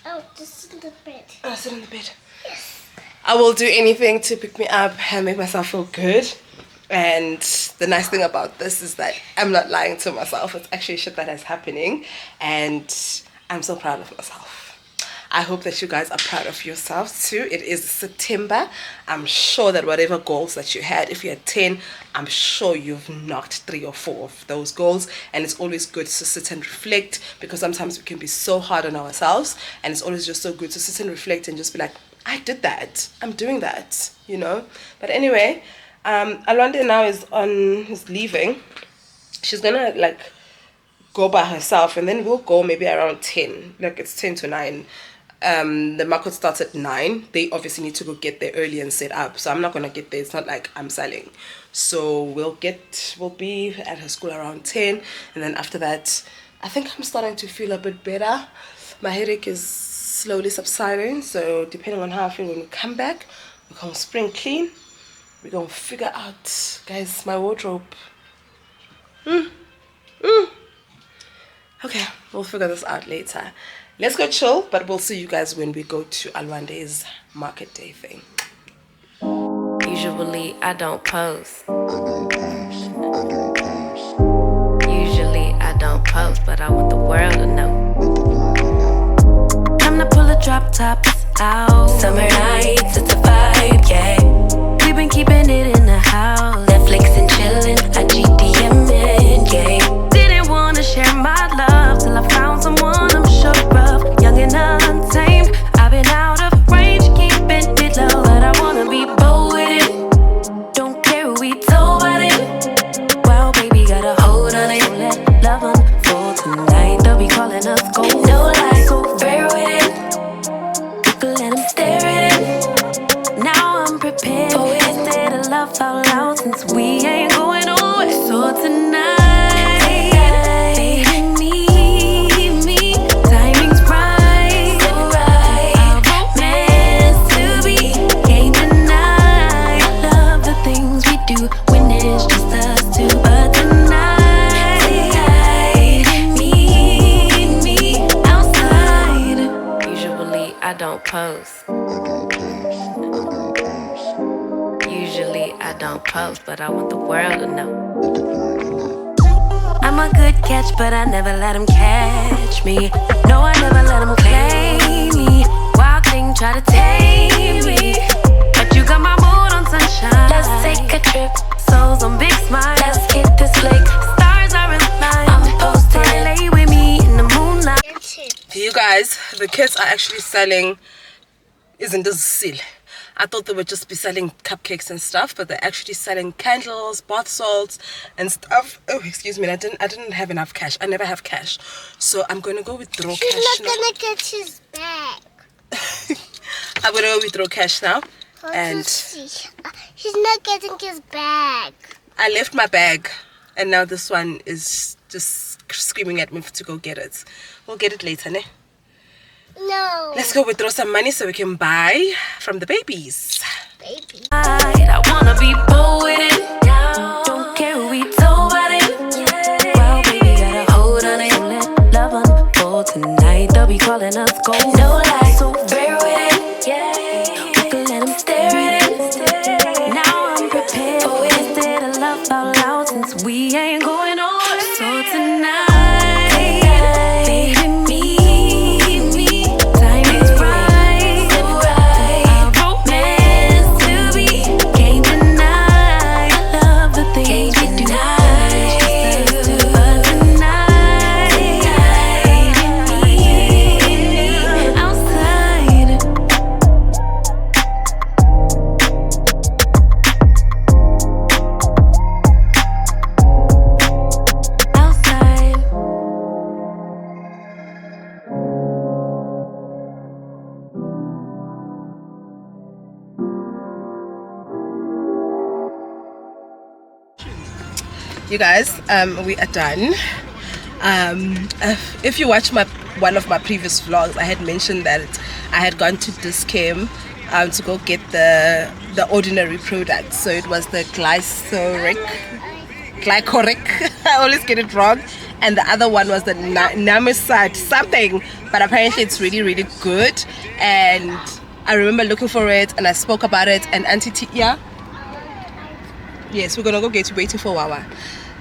Oh, just sit in the bed. Oh, sit in the bed. Yes. I will do anything to pick me up and make myself feel good. And the nice thing about this is that I'm not lying to myself. It's actually shit that is happening. And I'm so proud of myself. I hope that you guys are proud of yourselves too. It is September. I'm sure that whatever goals that you had, if you had 10, I'm sure you've knocked 3 or 4 of those goals. And it's always good to sit and reflect, because sometimes we can be so hard on ourselves, and it's always just so good to sit and reflect and just be like, I did that. I'm doing that, you know. But anyway, Alwande now is leaving. She's gonna like go by herself, and then we'll go maybe around 10. Like, it's 10 to 9. The market starts at 9. They obviously need to go get there early and set up, so I'm not gonna get there. It's not like I'm selling. So we'll be at her school around 10, and then after that, I think I'm starting to feel a bit better. My headache is slowly subsiding, so depending on how I feel when we come back, we're gonna spring clean. We're gonna figure out, guys, my wardrobe. Okay, we'll figure this out later. Let's go chill, but we'll see you guys when we go to Alwande's market day thing. Usually I don't post. Usually I don't post, but I want the world to know. Time to pull the drop tops out. Summer nights, it's a vibe, yeah. We've been keeping it in the house. Netflix and chillin', I GDM'in', yeah. Didn't wanna share my love till I found someone I'm sure of. Young and untamed, I've been out of range, keeping it low. But I wanna be bold with it. Don't care who we told about it. Wow, baby, got a hold on it. Let love unfold tonight. They'll be calling us gold. No lies, so fair with it. You can let them stare at it. Now I'm prepared. Oh, instead of love out loud, since we ain't going nowhere. So tonight, when it's post. Usually I don't post, but I want the world to know. I'm a good catch, but I never let him catch me. No, I never let him claim me. Wild thing try to tame me, but you got my mood on sunshine. Let's take a trip, souls on big smiles. Let's hit this lake, stars are in line. I'm posted, lay with me in the moonlight. You guys, the kids are actually selling, isn't this silly? I thought they would just be selling cupcakes and stuff, but they're actually selling candles, bath salts, and stuff. Oh, excuse me, I didn't have enough cash. I never have cash, so I'm gonna go withdraw cash now. She's not gonna get his bag. I'm gonna go withdraw cash now, and he's not getting his bag. I left my bag, and now this one is just screaming at me to go get it. We'll get it later, ne? No. Let's go withdraw some money so we can buy from the babies. Baby. I wanna be bold with it. Don't care who we told about it. Well, baby, gotta hold on it. Let love unfold tonight. They'll be calling us gold. No lie, so bear with it. We can let them stare at it. Now I'm prepared for it. Instead of love out loud, since we ain't going on. So tonight. You guys, we are done. If you watch one of my previous vlogs, I had mentioned that I had gone to Dis-Chem to go get the ordinary product. So it was the glycoric. I always get it wrong. And the other one was the namisat something, but apparently it's really, really good. And I remember looking for it, and I spoke about it. And Auntie Tia, yes, we're gonna go get waiting for Wawa.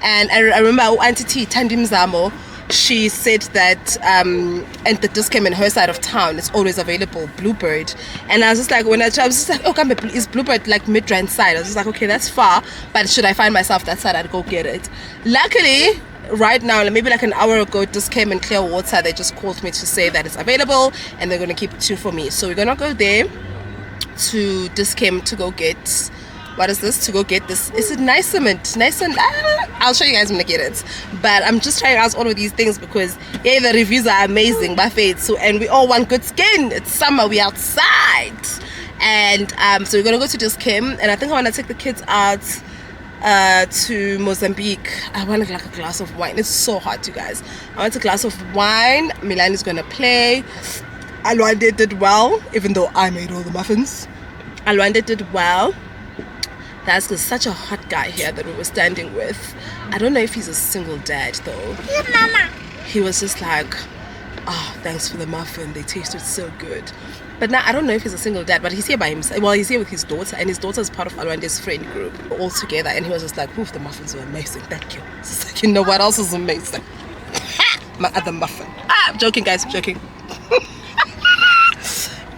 And I remember Auntie T, Tandim Zamo, she said that and the Dis-Chem in her side of town is always available, Bluebird. And I was just like, when I was just like, oh, come, is Bluebird like Midrand side? I was just like, okay, that's far, but should I find myself that side, I'd go get it. Luckily, right now, maybe like an hour ago, Dis-Chem in Clearwater, they just called me to say that it's available and they're gonna keep 2 for me. So we're gonna go there to Dis-Chem to go get. What is this? To go get this. Is it nice cement? Nice and I'll show you guys when I get it. But I'm just trying out all of these things because yeah, the reviews are amazing, buffet. So and we all want good skin. It's summer, we outside. And so we're gonna go to Dis-Chem, and I think I wanna take the kids out to Mozambique. I want like a glass of wine. It's so hot, you guys. I want a glass of wine. Milan is gonna play. Alwande did well, even though I made all the muffins. Alwande did well. That's such a hot guy here that we were standing with. I don't know if he's a single dad though. Yeah, Mama. He was just like, oh, thanks for the muffin. They tasted so good. But now I don't know if he's a single dad, but he's here by himself. Well, he's here with his daughter, and his daughter is part of Alwande's friend group. We're all together, and he was just like, oof, the muffins were amazing. Thank you. It's like, you know what else is amazing? My other muffin. I'm joking, guys. I'm joking.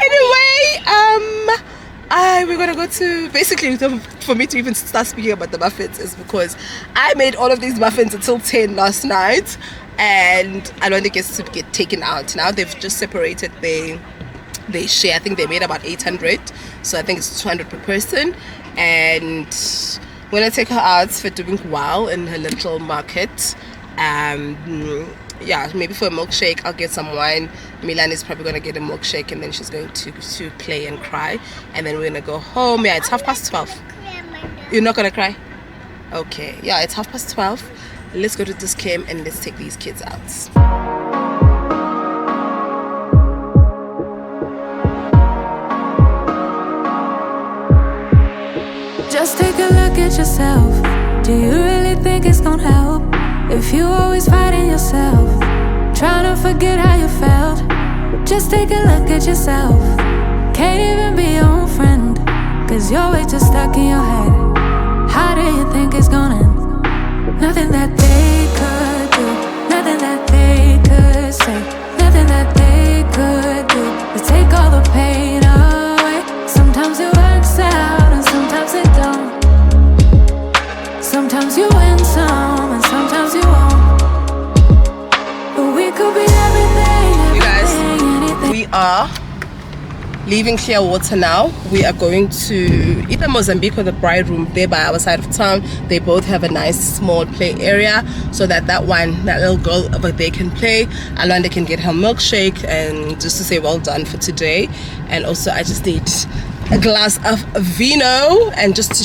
Anyway, we're gonna go to, basically for me to even start speaking about the muffins is because I made all of these muffins until 10 last night, and Alwande gets to get taken out. Now they've just separated they share. I think they made about 800, so I think it's 200 per person, and we're gonna take her out for doing well in her little market. Yeah, maybe for a milkshake I'll get some wine. Milan is probably gonna get a milkshake, and then she's going to play and cry, and then we're gonna go home. Yeah, it's 12:30. You're not gonna cry? Okay, yeah, it's 12:30. Let's go to Dis-Chem and let's take these kids out. Just take a look at yourself. Do you really think it's gonna help if you always fighting yourself, trying to forget how you felt? Just take a look at yourself. can't even be your own friend, 'cause you're way too stuck in your head. How do you think it's gonna end? Nothing that they could do, nothing that they could say, nothing that they could do to take all the pain away. Sometimes it works out and sometimes it don't. Sometimes you win some and sometimes you won't. But we could be everything, You guys, anything. we are leaving Clearwater now. We are going to either Mozambique or the Bride Room. They're by our side of town. They both have a nice small play area so that that little girl over there can play. Alwande can get her milkshake, and just to say well done for today. And also I just need a glass of vino and just to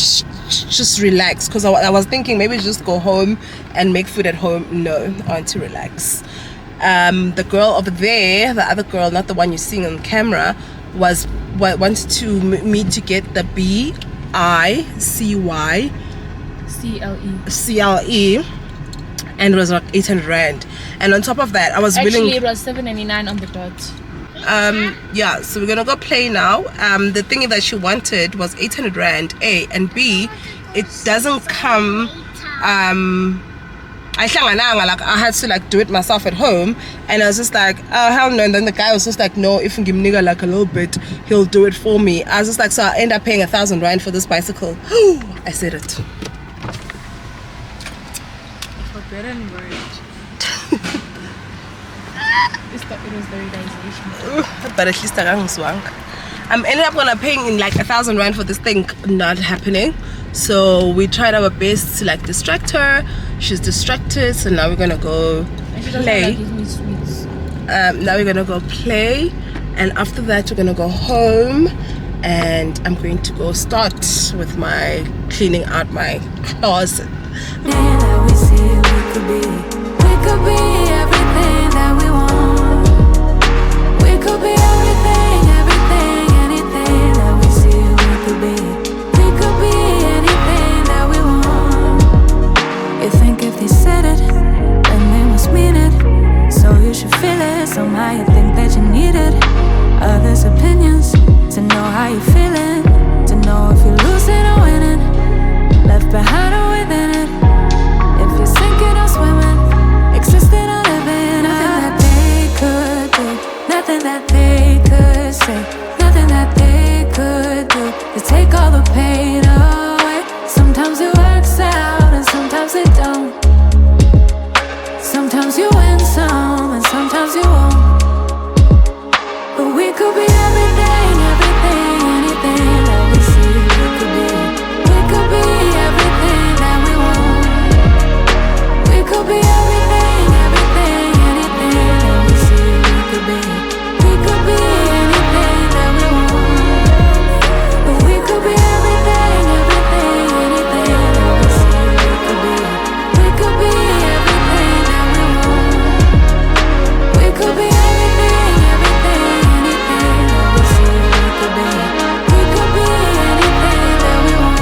just relax, because I was thinking maybe just go home and make food at home. No, I want to relax. The girl over there, the other girl, not the one you're seeing on camera, wanted to me to get the BICY CLE, and it was like 800 rand. And on top of that, I was Actually, it was 7.99 on the dot. Yeah, so we're gonna go play now. The thing that she wanted was 800 rand, A, and B, it doesn't come like I had to like do it myself at home, and I was just like, oh hell no. And then the guy was just like, no, if you give nigga like a little bit, he'll do it for me. I was just like, so I end up paying 1,000 rand for this bicycle. I said it. Forbidden word. It was the realization. But at least I ended up gonna paying in like 1,000 rand for this thing not happening. So we tried our best to like distract her. She's distracted, so now we're gonna go play. Give me sweets. Now we're gonna go play, and after that we're gonna go home, and I'm going to go start with my cleaning out my closet. That we see we could be everything that we want. We could be everything, anything that we see we could be. We could be anything that we want. You think if they said it, then they must mean it. So you should feel it. Somehow you think that you need it. Others' opinions to know how you're feeling, to know if you're losing or winning, left behind or within it. If you're sinking or swimming, existing or living. Nothing that they could do, nothing that they could say, nothing that they could do to take all the pain away. Sometimes it works out and sometimes it don't. Sometimes you win some and sometimes you won't. But we could be everything, anything that we see we could be. We could be everything that we want. We could be everything, anything that we see we could be. We could be anything that we want. But we could be everything, anything that we see we could be. We could be everything that we want. We could be everything, anything that we see we could be. We could be anything that we want.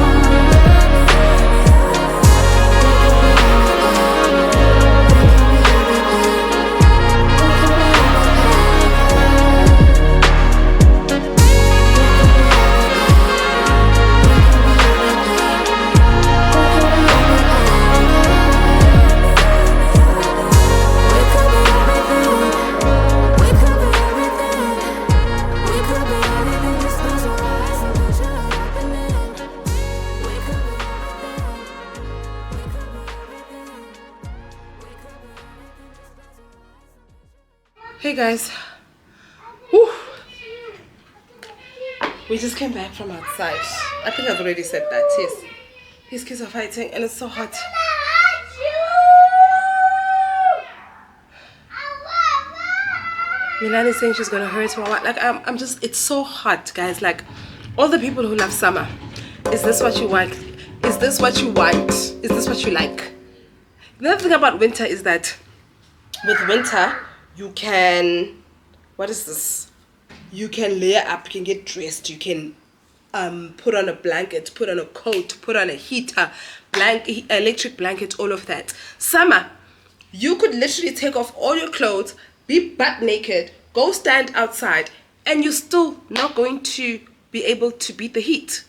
Hey guys, whew. We just came back from outside. I think I've already said that. Yes, these kids are fighting and it's so hot. Milan is saying she's gonna hurt me. Like I'm just, it's so hot, guys. Like all the people who love summer, is this what you want? Is this what you want? Is this what you like? The other thing about winter is that with winter you can, what is this? You can layer up, you can get dressed, you can put on a blanket, put on a coat, put on a heater, electric blanket, all of that. Summer, you could literally take off all your clothes, be butt naked, go stand outside, and you're still not going to be able to beat the heat.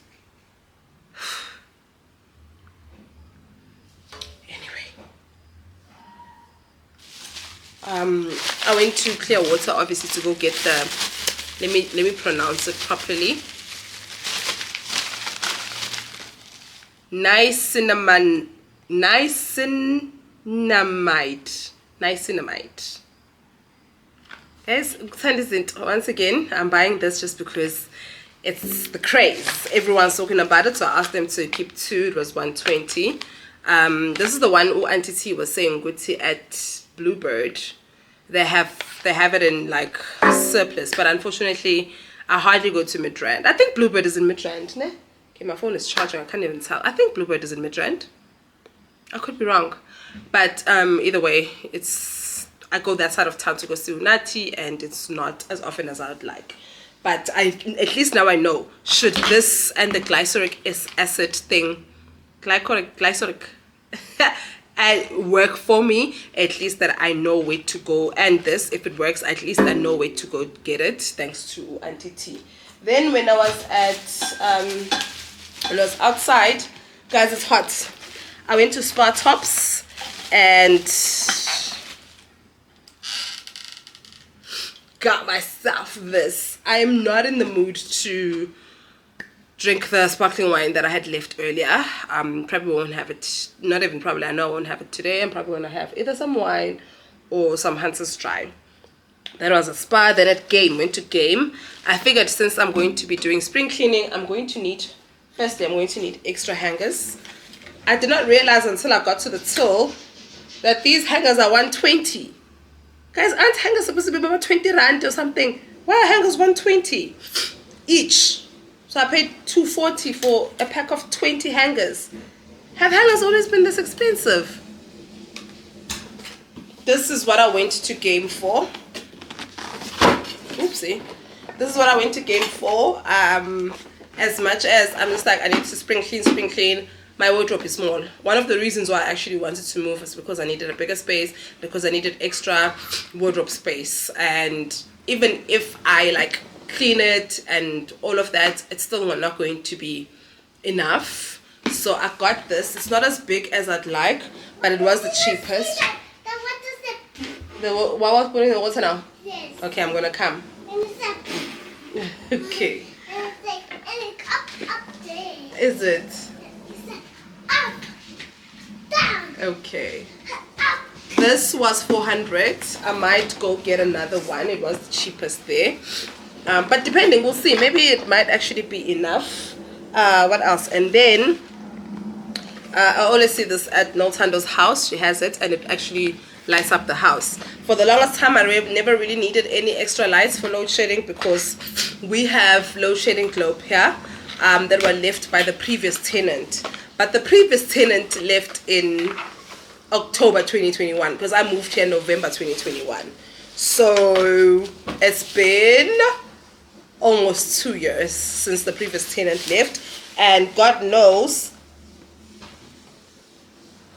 Anyway, I went to Clearwater obviously to go get the, let me pronounce it properly, niacinamide. Guys, once again, I'm buying this just because it's the craze. Everyone's talking about it, so I asked them to keep 2. It was 120. This is the one who Auntie T was saying Gucci at Bluebird. They have it in like surplus, but unfortunately I hardly go to Midrand. I think Bluebird is in Midrand, ne? Okay, my phone is charging, I can't even tell. I think Bluebird is in Midrand. I could be wrong, but either way, I go that side of town to go see Unati, and it's not as often as I would like. But at least now I know, should this and the glyceric acid thing, glyceric work for me, at least that I know where to go. And this, if it works, at least I know where to go get it, thanks to Auntie T. Then when I was outside, guys, it's hot. I went to Spa Tops and got myself this. I am not in the mood to drink the sparkling wine that I had left earlier. Probably won't have it, not even probably, I know I won't have it today. I'm probably going to have either some wine or some Hunter's Dry. That was a Spa. Then at Game, went to Game. I figured since I'm going to be doing spring cleaning, I'm going to need extra hangers. I did not realize until I got to the till that these hangers are 120. Guys, aren't hangers supposed to be about 20 rand or something? Why are hangers 120 each? So I paid 240 for a pack of 20 hangers. Have hangers always been this expensive? This is what I went to Game for. Oopsie. This is what I went to Game for. As much as I'm just like, I need to spring clean. My wardrobe is small. One of the reasons why I actually wanted to move is because I needed a bigger space, because I needed extra wardrobe space. And even if I like clean it and all of that, it's still not going to be enough. So I got this. It's not as big as I'd like, but it was the cheapest. What was putting in the water now? Yes. Okay, I'm gonna come. Okay. Is it? Okay. This was 400. I might go get another one. It was the cheapest there. But depending, we'll see. Maybe it might actually be enough. What else? And then I always see this at Noltando's house. She has it, and it actually lights up the house. For the longest time, I never really needed any extra lights for load shedding because we have load shedding globe here that were left by the previous tenant. But the previous tenant left in October 2021 because I moved here in November 2021. So it's been almost 2 years since the previous tenant left, and God knows.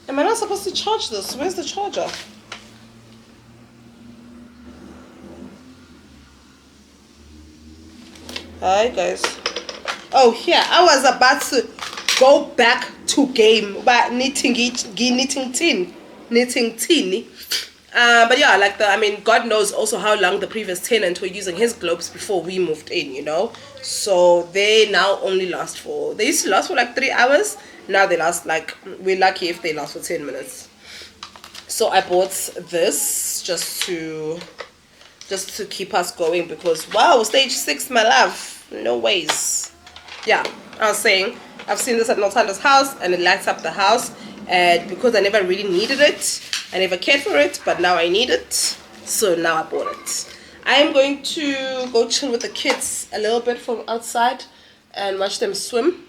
Am I not supposed to charge this? Where's the charger? Hi guys. Oh, here I was about to go back to Game but knitting tin. But yeah, like God knows also how long the previous tenant were using his globes before we moved in, you know. So they now only last they used to last for like 3 hours. Now they last like, we're lucky if they last for 10 minutes. So I bought this just to keep us going because wow, stage 6, my love, no ways. Yeah, I was saying I've seen this at Noltando's house and it lights up the house, and because I never really needed it, I never cared for it, but now I need it, so now I bought it. I am going to go chill with the kids a little bit from outside and watch them swim,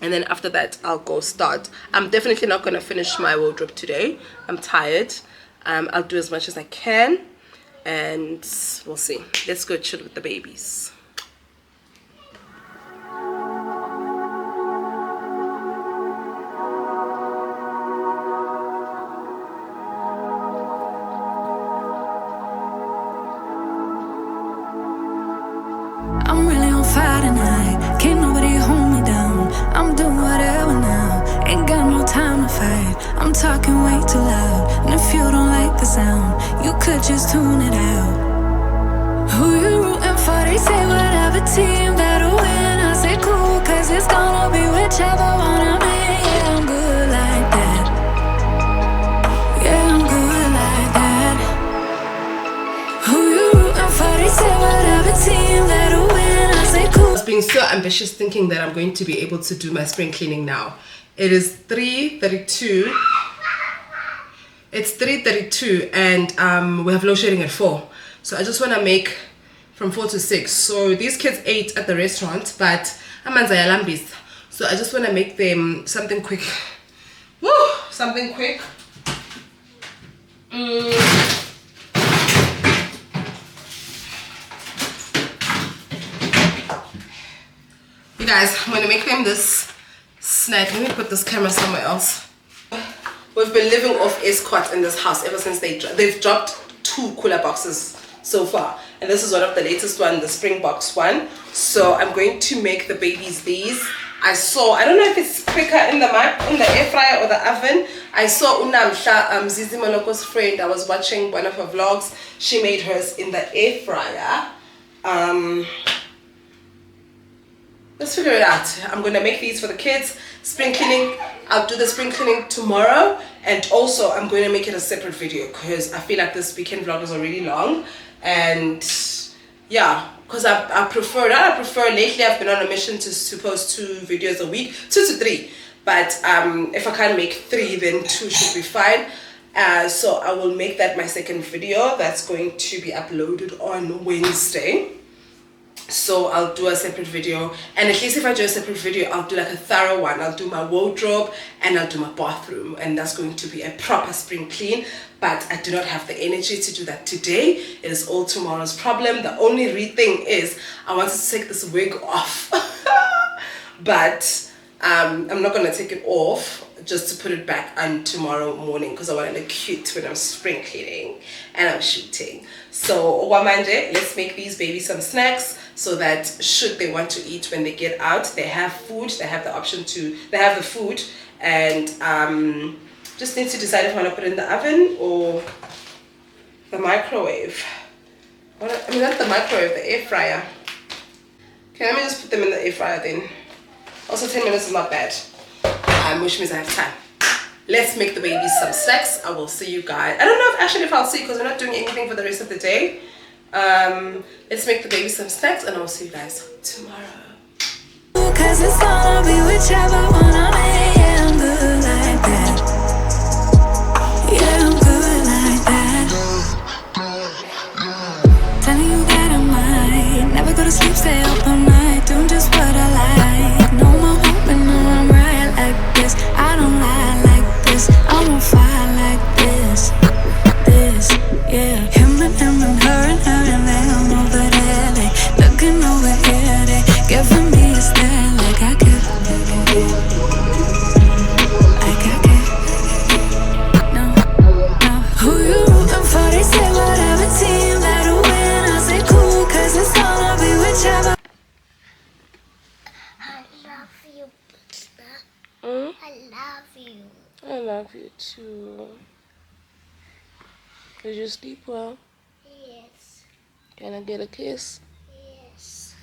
and then after that I'll go start. I'm definitely not going to finish my wardrobe today. I'm tired. I'll do as much as I can and we'll see. Let's go chill with the babies. talking way too loud. And if you don't like the sound, you could just tune it out. Who you rooting for? They say whatever team that'll win. I say cool, cause it's gonna be whichever one I'm in. Yeah, I'm good like that. Yeah, I'm good like that. Who you rooting for? They say whatever team that'll win. I say cool. I was being so ambitious thinking that I'm going to be able to do my spring cleaning now. It is 3:32. It's 3:32 and we have load shedding at 4. So I just want to make from 4 to 6. So these kids ate at the restaurant, but amanza yalambis. So I just want to make them something quick. Woo! Something quick. You guys, I'm going to make them this snack. Let me put this camera somewhere else. We've been living off escort in this house ever since they've dropped 2 cooler boxes so far, and this is one of the latest one, the spring box one. So I'm going to make the babies these. I don't know if it's quicker in the air fryer or the oven. I saw Unamsha, Zizi Moloko's friend. I was watching one of her vlogs. She made hers in the air fryer. Let's figure it out. I'm gonna make these for the kids. Spring cleaning, I'll do the spring cleaning tomorrow, and also I'm going to make it a separate video because I feel like this weekend vlog is already long. And yeah, because I prefer lately I've been on a mission to post 2 videos a week, 2 to 3, but if I can't make 3, then 2 should be fine. So I will make that my second video that's going to be uploaded on Wednesday. So I'll do a separate video, and at least if I do a separate video, I'll do like a thorough one. I'll do my wardrobe and I'll do my bathroom, and that's going to be a proper spring clean. But I do not have the energy to do that today. It is all tomorrow's problem. The only thing is I wanted to take this wig off but I'm not going to take it off, just to put it back on tomorrow morning because I want to look cute when I'm spring cleaning and I'm shooting. So Wamanje, let's make these babies some snacks so that should they want to eat when they get out, they have food, they have the option to, they have the food, and just need to decide if I want to put it in the oven or the microwave. I mean, not the microwave, the air fryer. Okay, let me just put them in the air fryer then. Also 10 minutes is not bad, which means I have time. Let's make the babies some snacks. I will see you guys. I don't know if I'll see because we're not doing anything for the rest of the day. Let's make the babies some snacks and I'll see you guys tomorrow. Cause it's gonna be whichever one I'm in. Yeah, I'm good like that. Yeah, I'm good like that. Telling you that I might never go to sleep, stay up all night, doing just what I like. No more hoping, no, I'm right like this. I don't lie like this. I'm on fire like this. Yeah. Him and her and they, I'm over there. They looking over here, they giving me a stare like I care. Like I care. No. Who you rooting for? They say whatever team that'll win. I say cool, cause it's gonna be whichever. I love you, Buster. I love you. I love you too. Did you sleep well? Yes. Can I get a kiss? Yes.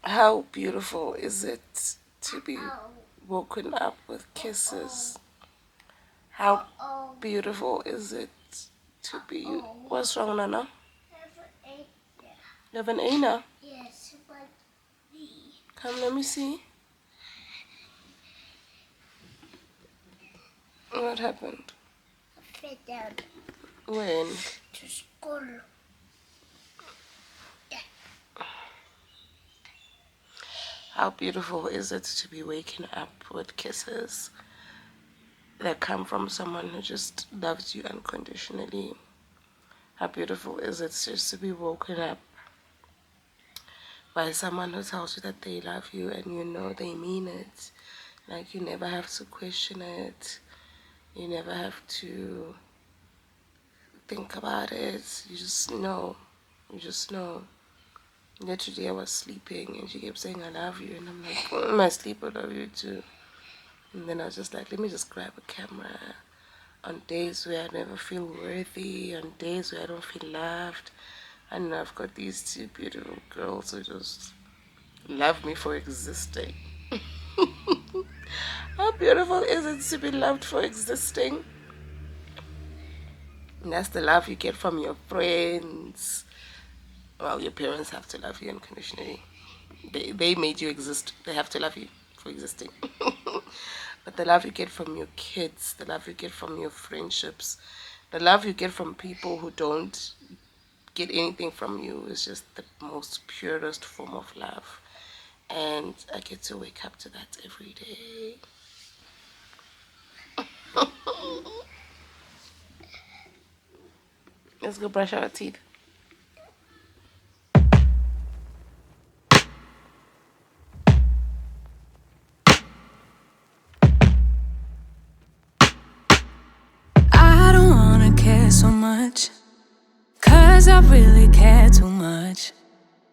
How beautiful is it to be woken up with kisses? How beautiful is it to be... What's wrong, Nana? You have an A now? Yes, but me. Come, let me see. What happened? I fell down When? to school. How beautiful is it to be waking up with kisses that come from someone who just loves you unconditionally? How beautiful is it just to be woken up by someone who tells you that they love you and you know they mean it. Like, you never have to question it. You never have to think about it. You just know. You just know. Literally, I was sleeping and she kept saying, I love you. And I'm like, in my sleep, I love you too. And then I was just like, let me just grab a camera. On days where I never feel worthy, on days where I don't feel loved. And I've got these two beautiful girls who just love me for existing. How beautiful is it to be loved for existing? And that's the love you get from your friends. Well, your parents have to love you unconditionally. They made you exist. They have to love you for existing. But the love you get from your kids, the love you get from your friendships, the love you get from people who don't get anything from you is just the most purest form of love. And I get to wake up to that every day. Let's go brush our teeth. I don't wanna care so much, 'cause I really care too much.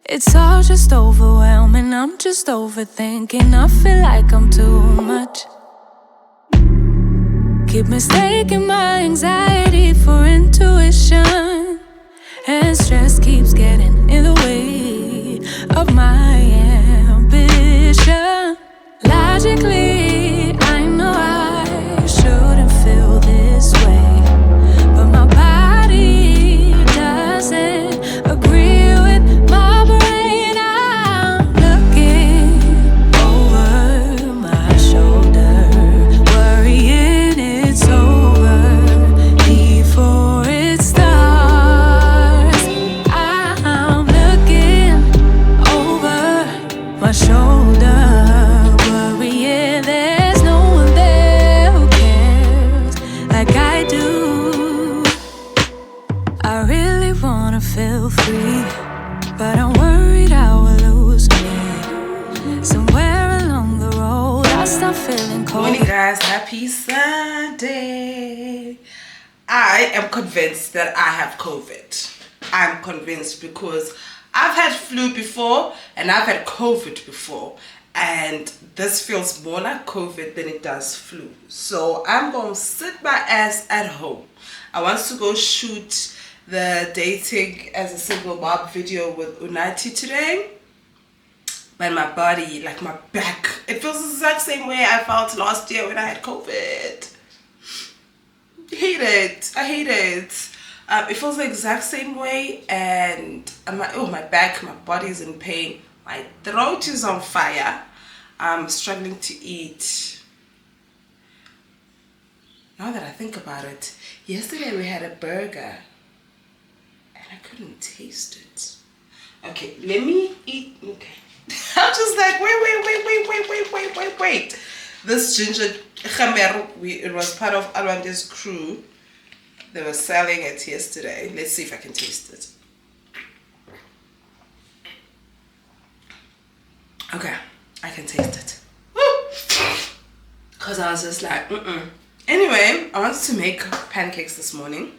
It's all just overwhelming, I'm just overthinking. I feel like I'm too much. Keep mistaking my anxiety for intuition, and stress keeps getting in the way of my ambition. Logically, I know I shouldn't feel this way, but my body doesn't agree with my brain. I'm looking over my shoulder, worrying it's over before it starts. I'm looking over my shoulder, worrying there's no one there who cares like I do. I really wanna feel free, but I'm worried I will lose me. Somewhere along the road, I'll start feeling cold. Morning, guys. Happy Sunday. I am convinced that I have COVID. I'm convinced because I've had flu before and I've had COVID before. And this feels more like COVID than it does flu. So I'm going to sit my ass at home. I want to go shoot the dating as a single mom video with Unati today. But my body, like my back, it feels the exact same way I felt last year when I had COVID. Hate it. I hate it. It feels the exact same way, and my back, my body is in pain. My throat is on fire. I'm struggling to eat. Now that I think about it, yesterday we had a burger and I couldn't taste it. Okay, let me eat. Okay. I'm just like, wait. This ginger khamer, it was part of Alwande's crew. They were selling it yesterday. Let's see if I can taste it. Okay, I can taste it. Because I was just like, Anyway, I wanted to make pancakes this morning.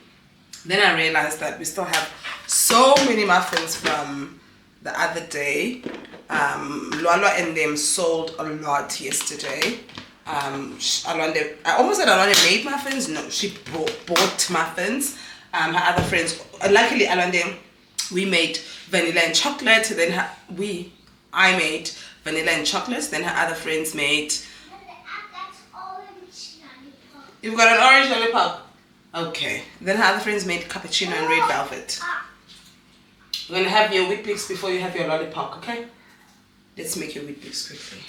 Then I realized that we still have so many muffins from the other day. Lwalwa and them sold a lot yesterday. Alwande, I almost said Alwande made muffins. No, she bought muffins. Her other friends, luckily Alwande, we made vanilla and chocolate. Then I made vanilla and chocolate. Then her other friends made. You've got an orange lollipop. Okay. Then her other friends made cappuccino and red velvet. You're gonna have your Weet-Bix before you have your lollipop, okay? Let's make your Weet-Bix quickly.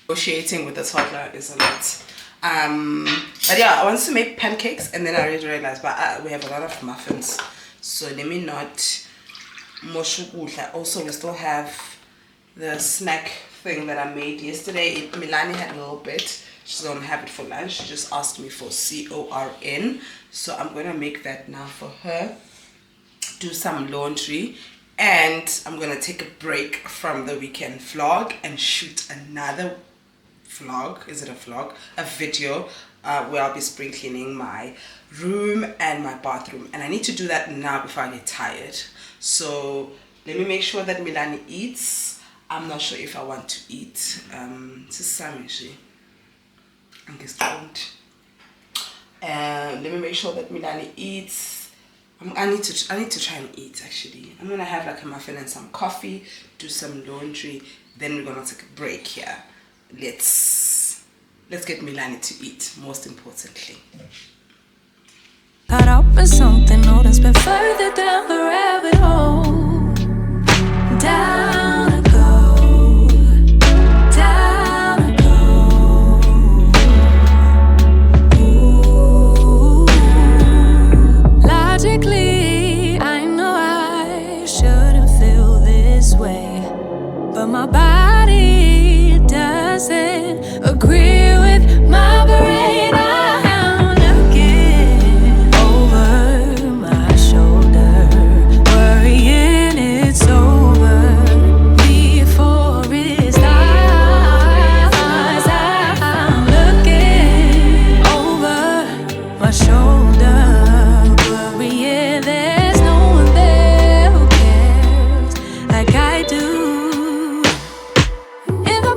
Negotiating with the toddler is a lot. But yeah, I wanted to make pancakes, and then I already realized, but we have a lot of muffins, so let me not moshukudla. Also, we still have the snack thing that I made yesterday. Milani had a little bit. She's gonna have it for lunch. She just asked me for CORN, so I'm gonna make that now for her. Do some laundry, and I'm gonna take a break from the weekend vlog and shoot another vlog. Is it a vlog? A video where I'll be spring cleaning my room and my bathroom, and I need to do that now before I get tired. So let me make sure that Milani eats. I'm not sure if I want to eat. I'm just stoned. Let me make sure that Milani eats. I need to try and eat actually. I'm gonna have like a muffin and some coffee, do some laundry, then we're gonna take a break here. Let's get Milani to eat, most importantly. Caught up in something, no, that's been further down the rabbit hole. Down I go, down I go. Ooh. Logically, I know I shouldn't feel this way, but my body doesn't agree with my brain. I'm looking over my shoulder, worrying it's over before it starts. I'm looking over my shoulder, worrying there's no one there who cares like I do. In the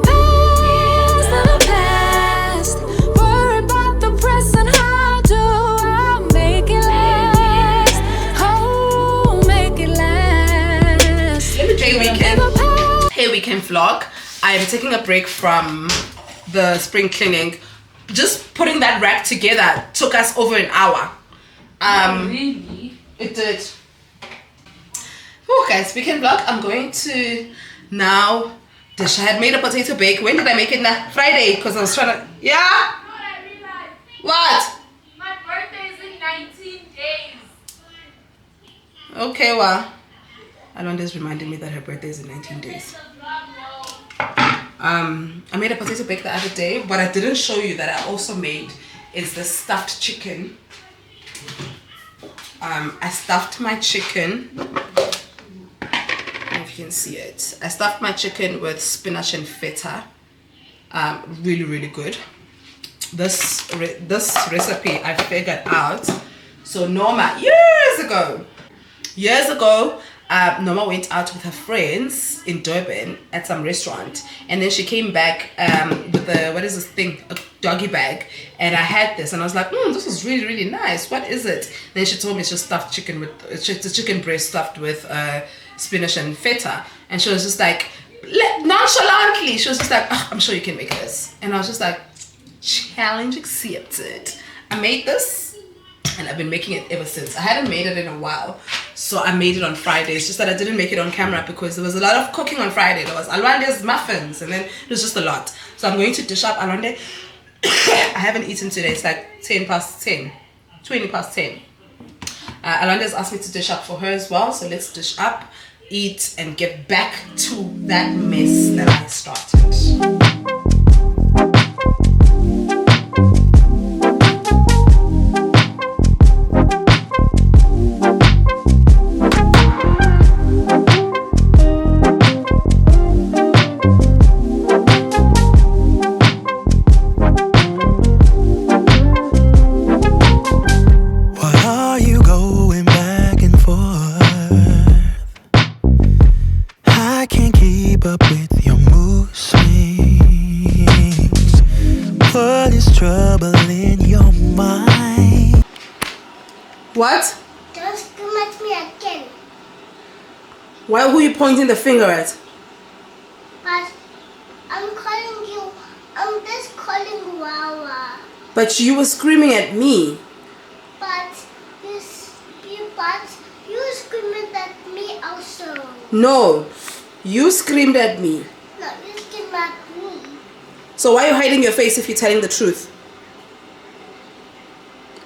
past, worry about the present. How do I make it last? Oh, make it last. Hey weekend vlog. I am taking a break from the spring cleaning. Just putting that rack together took us over an hour. Really? It did. Oh guys, weekend vlog. I'm going to now dish. I had made a potato bake. When did I make it? Friday, because I was trying to. Yeah? I realized What? my birthday is in 19 days. Okay, well. Alwande's reminded me that her birthday is in 19 days. I made a potato bake the other day. What I didn't show you that I also made is the stuffed chicken. I stuffed my chicken. I don't know if you can see it. I stuffed my chicken with spinach and feta. Really, really good. This recipe I figured out. So Norma, years ago, Norma went out with her friends in Durban at some restaurant, and then she came back with a, what is this thing, a doggy bag, and I had this and I was like, this is really, really nice. What is it? Then she told me it's just stuffed chicken with, it's just a chicken breast stuffed with spinach and feta, and she was just like, nonchalantly, she was just like, I'm sure you can make this. And I was just like, challenge accepted. I made this and I've been making it ever since. I hadn't made it in a while, so I made it on Friday. It's just that I didn't make it on camera because there was a lot of cooking on Friday. There was Alwande's muffins, and then it was just a lot. So I'm going to dish up Alwande. I haven't eaten today. It's like 20 past 10. Alwande's asked me to dish up for her as well, so let's dish up, eat, and get back to that mess that I started. What? Don't scream at me again. Why? Who are you pointing the finger at? But I'm calling you. I'm just calling Wawa. But you were screaming at me. But you screamed at me also. No, you screamed at me. No, you screamed at me. So why are you hiding your face if you're telling the truth?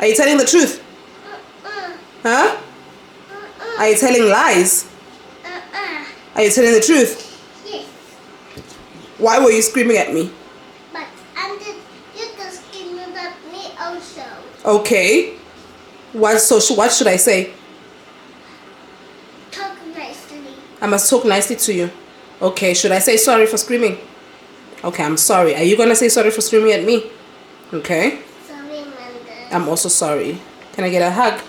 Are you telling the truth? Huh? Are you telling lies? Are you telling the truth? Yes. Why were you screaming at me? But you just screamed at me also. Okay. What should I say? Talk nicely. I must talk nicely to you. Okay, should I say sorry for screaming? Okay, I'm sorry. Are you gonna say sorry for screaming at me? Okay. Sorry, Mother. I'm also sorry. Can I get a hug?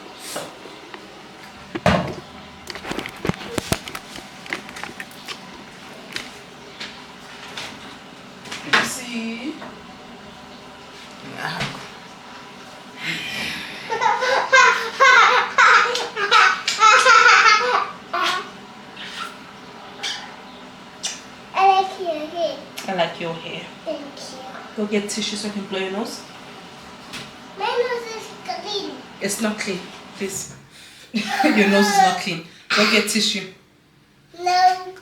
See? A hug. I like your hair. I like your hair. Thank you. Go get tissue so I can blow your nose. My nose is clean. It's not clean, please. Your nose is not clean. Go get tissue. No.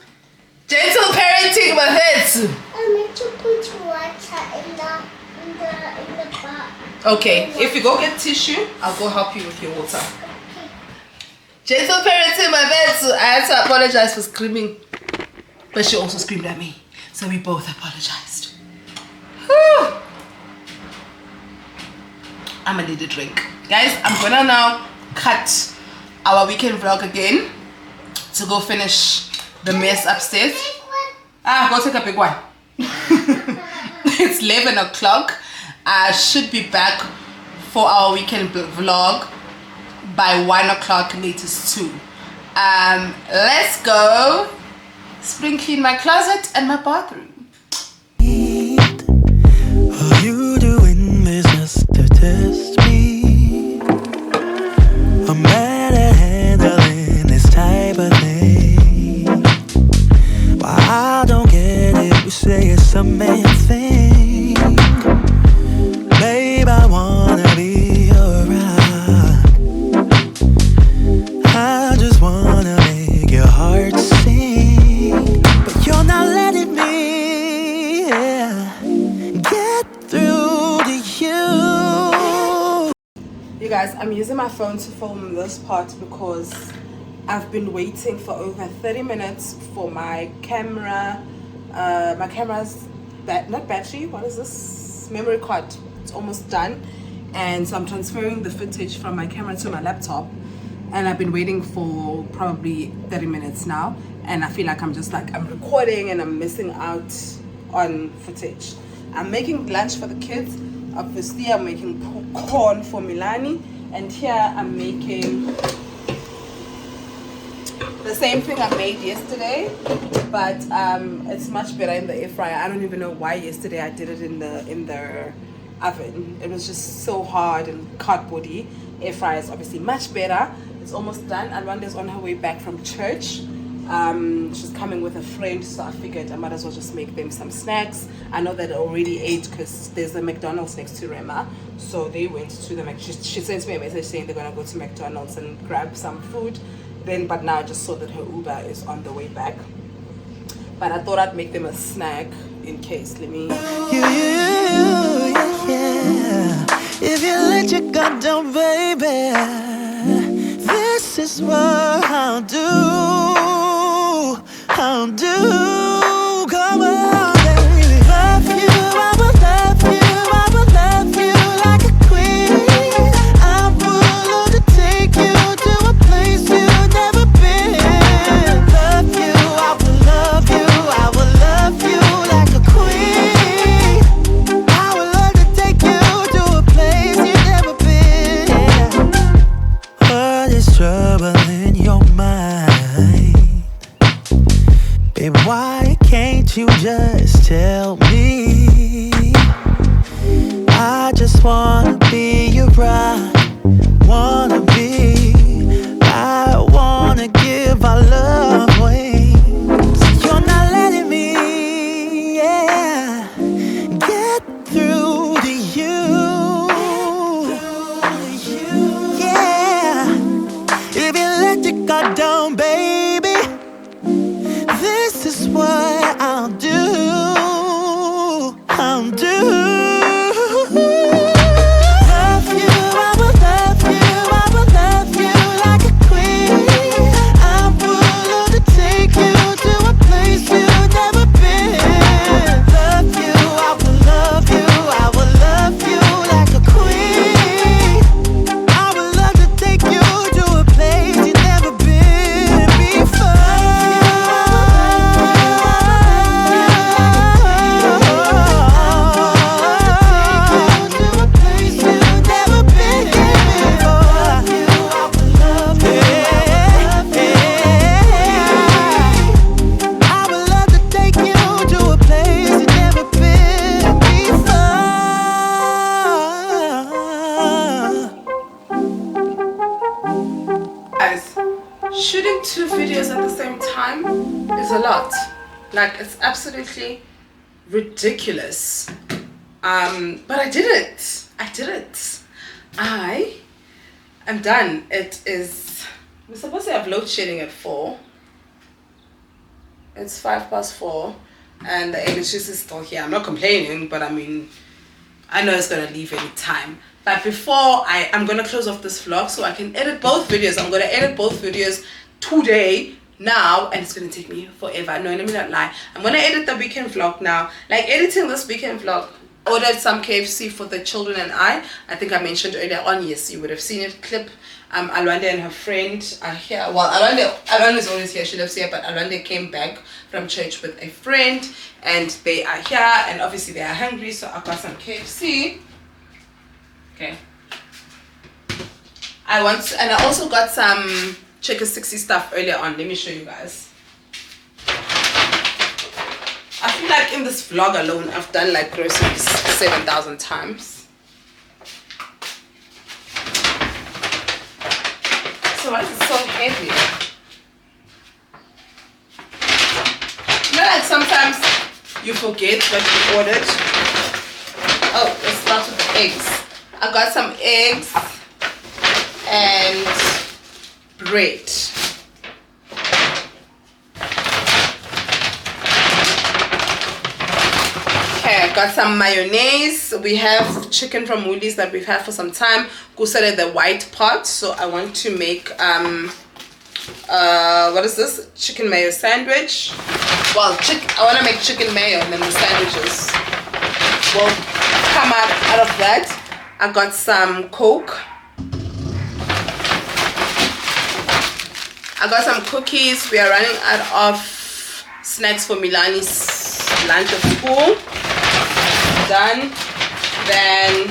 Gentle parenting, my head. I need to put water in the pot. Okay, if you go get tissue, I'll go help you with your water. Okay. Gentle parenting, my bed. So I had to apologize for screaming, but she also screamed at me, so we both apologized. Whew. I'm gonna need a drink, guys. I'm gonna now cut our weekend vlog again to go finish the mess upstairs. Take one. Go take a big one. It's 11 o'clock. I should be back for our weekend vlog by 1 o'clock, latest 2. Let's go spring clean my closet and my bathroom. Are you doing business to test me? I'm bad at handling this type of thing. Why I don't get it, you say it's a man thing. Babe, I wanna be around. I just wanna make your heart sing, but you're not letting me get through to you. You guys, I'm using my phone to film this part because I've been waiting for over 30 minutes for my camera. My camera's not battery, what is this? Memory card. It's almost done. And so I'm transferring the footage from my camera to my laptop. And I've been waiting for probably 30 minutes now. And I feel like I'm recording and I'm missing out on footage. I'm making lunch for the kids. Obviously, I'm making popcorn for Milani. And here I'm making the same thing I made yesterday, but it's much better in the air fryer. I don't even know why yesterday I did it in the oven. It was just so hard and cardboardy. Air fryer is obviously much better. It's almost done. Alwande's on her way back from church. She's coming with a friend, so I figured I might as well just make them some snacks. I know that I already ate because there's a McDonald's next to Rema, so they went to the she sent me a message saying they're gonna go to McDonald's and grab some food. But now I just saw that her Uber is on the way back. But I thought I'd make them a snack in case. Let me. Yeah. If you let your guard down, baby, this is what I'll do. I'll do. Come on, baby. Love you, I will love you, I will love you like a queen. I'm willing to take you to a place you've never been. Love you, I will love you, I will love you like a queen. I would love to take you to a place you've never been. What is troubling your mind? Babe, why can't you just tell me? I just wanna be your bride. Wanna be. I wanna give our love wings. You're not letting me, get through to you. Yeah. If you let your guard down, baby, this is what I'll do. I'll do. Love you, I will love you, I will love you like a queen. I'm willing to take you to a place you've never been. Love you, I will love you, I will love you like a queen. I would love to take you to a place you've never been before. Like, it's absolutely ridiculous. But I did it. I am done. We're supposed to have load shedding at 4. It's 4:05 and the electricity is still here. I'm not complaining, but I mean, I know it's gonna leave any time. But before I'm gonna close off this vlog so I can edit both videos. I'm gonna edit both videos today now, and it's gonna take me forever. No, let me not lie. I'm gonna edit the weekend vlog now. Like, editing this weekend vlog, ordered some KFC for the children and I think I mentioned earlier on. Yes, you would have seen it clip. Alwande and her friend are here. Well, Alwande is always here, she lives here, but Alwande came back from church with a friend and they are here, and obviously they are hungry, so I got some KFC. Okay, and I also got some Chicken 60 stuff earlier on. Let me show you guys. I feel like in this vlog alone I've done like groceries 7,000 times. So why is it so heavy? You know, like sometimes you forget what you ordered. Oh, let's start with the eggs. I got some eggs and bread. Okay, I got some mayonnaise. We have chicken from Woolies that we've had for some time. Kusele the white pot. So I want to make what is this? Chicken mayo sandwich. Well, I want to make chicken mayo, and then the sandwiches will come out of that. I got some Coke. I got some cookies. We are running out of snacks for Milani's lunch at school. Done. Then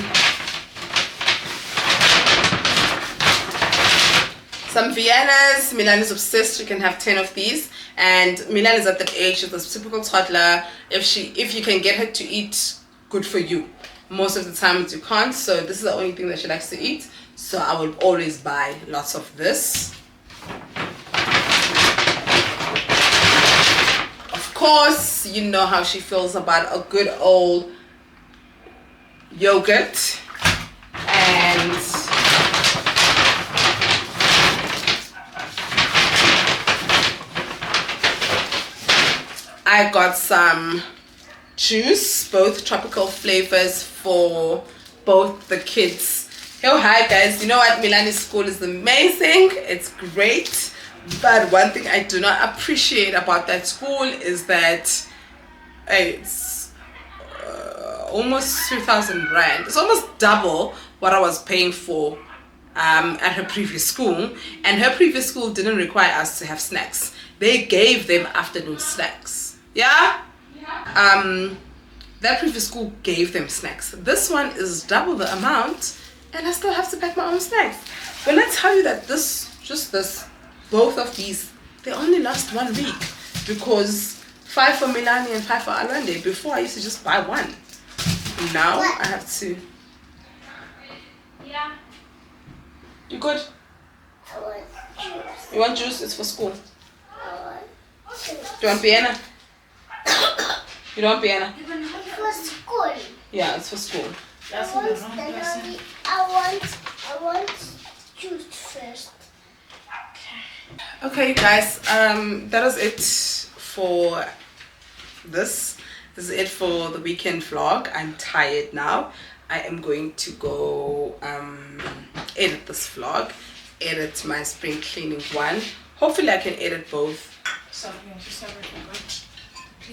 some Viennas. Milan is obsessed. She can have 10 of these. And Milan is at that age. She's a typical toddler. If you can get her to eat, good for you. Most of the times you can't. So this is the only thing that she likes to eat. So I will always buy lots of this. Of course, you know how she feels about a good old yogurt. And I got some juice, both tropical flavors for both the kids. Oh, hi guys. You know what? Milani's school is amazing. It's great. But one thing I do not appreciate about that school is that it's almost 2,000 rand. It's almost double what I was paying for at her previous school. And her previous school didn't require us to have snacks. They gave them afternoon snacks. Yeah? That previous school gave them snacks. This one is double the amount, and I still have to pack my own snacks. But let's tell you that both of these, they only last 1 week, because 5 for Milani and 5 for Alwande. Before I used to just buy one. Now I have to. Yeah. You good? I want juice. You want juice? It's for school. I want juice. Do you want piano? You don't want piano? For school. Yeah, it's for school. I want juice first. Okay guys, that is it for this. This is it for the weekend vlog. I'm tired now. I am going to go edit this vlog, edit my spring cleaning one. Hopefully I can edit both.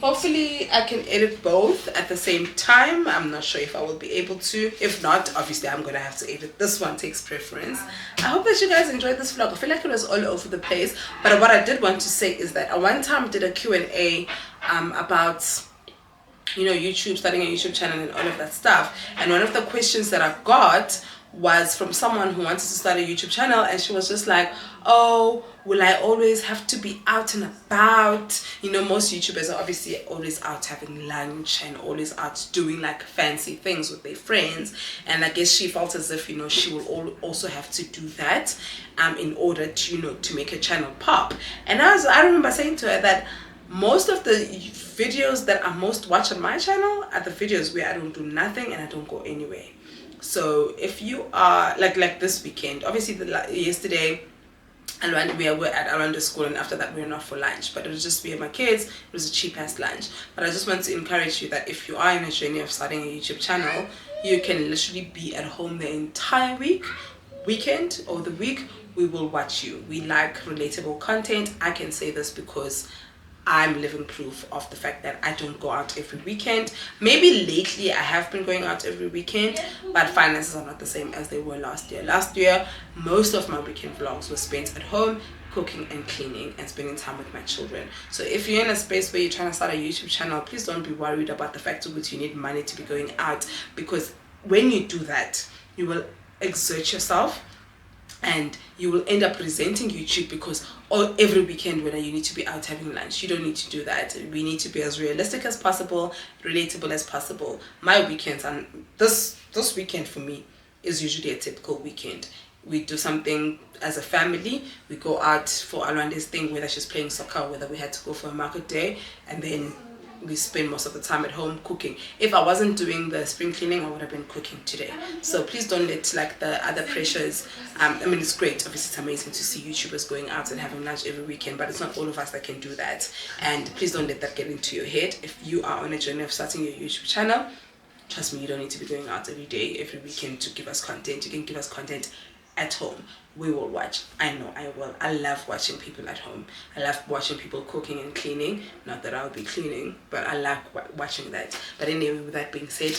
Hopefully I can edit both at the same time. I'm not sure if I will be able to. If not, obviously I'm gonna have to edit this one, takes preference. I hope that you guys enjoyed this vlog. I feel like it was all over the place, but what I did want to say is that I one time did a Q&A about, you know, YouTube, starting a YouTube channel and all of that stuff. And one of the questions that I got was from someone who wanted to start a YouTube channel, and she was just like, oh, will I always have to be out and about? You know, most YouTubers are obviously always out having lunch and always out doing like fancy things with their friends, and I guess she felt as if, you know, she will also have to do that in order to, you know, to make her channel pop. And I remember saying to her that most of the videos that are most watched on my channel are the videos where I don't do nothing and I don't go anywhere. So if you are like this weekend, obviously yesterday Alwande, we were at Alwande school, and after that we went off for lunch, but it was just me and my kids. It was a cheap ass lunch. But I just want to encourage you that if you are in a journey of starting a YouTube channel, you can literally be at home the entire weekend or the week. We will watch you. We like relatable content. I can say this because I'm living proof of the fact that I don't go out every weekend. Maybe lately I have been going out every weekend, but finances are not the same as they were last year. Last year, most of my weekend vlogs were spent at home, cooking and cleaning and spending time with my children. So if you're in a space where you're trying to start a YouTube channel, please don't be worried about the fact that you need money to be going out, because when you do that, you will exert yourself and you will end up resenting YouTube, because every weekend when you need to be out having lunch, you don't need to do that. We need to be as realistic as possible, relatable as possible. My weekends, and this weekend for me is usually a typical weekend. We do something as a family. We go out for Alwande's thing, whether she's playing soccer, whether we had to go for a market day, and then we spend most of the time at home cooking. If I wasn't doing the spring cleaning, I would have been cooking today. So please don't let like the other pressures. I mean, it's great, obviously it's amazing to see YouTubers going out and having lunch every weekend, but it's not all of us that can do that. And please don't let that get into your head. If you are on a journey of starting your YouTube channel, trust me, you don't need to be going out every day, every weekend to give us content. You can give us content at home. We will watch. I know I will. I love watching people at home. I love watching people cooking and cleaning. Not that I'll be cleaning, but I like watching that. But anyway, with that being said,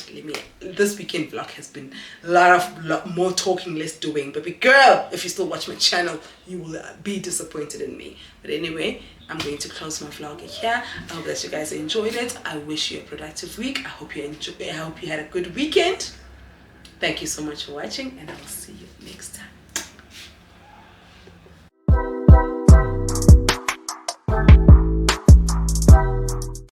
this weekend vlog has been a lot more talking, less doing. Baby girl, if you still watch my channel, you will be disappointed in me. But anyway, I'm going to close my vlog here. I hope that you guys enjoyed it. I wish you a productive week. I hope you had a good weekend. Thank you so much for watching, and I will see you next time.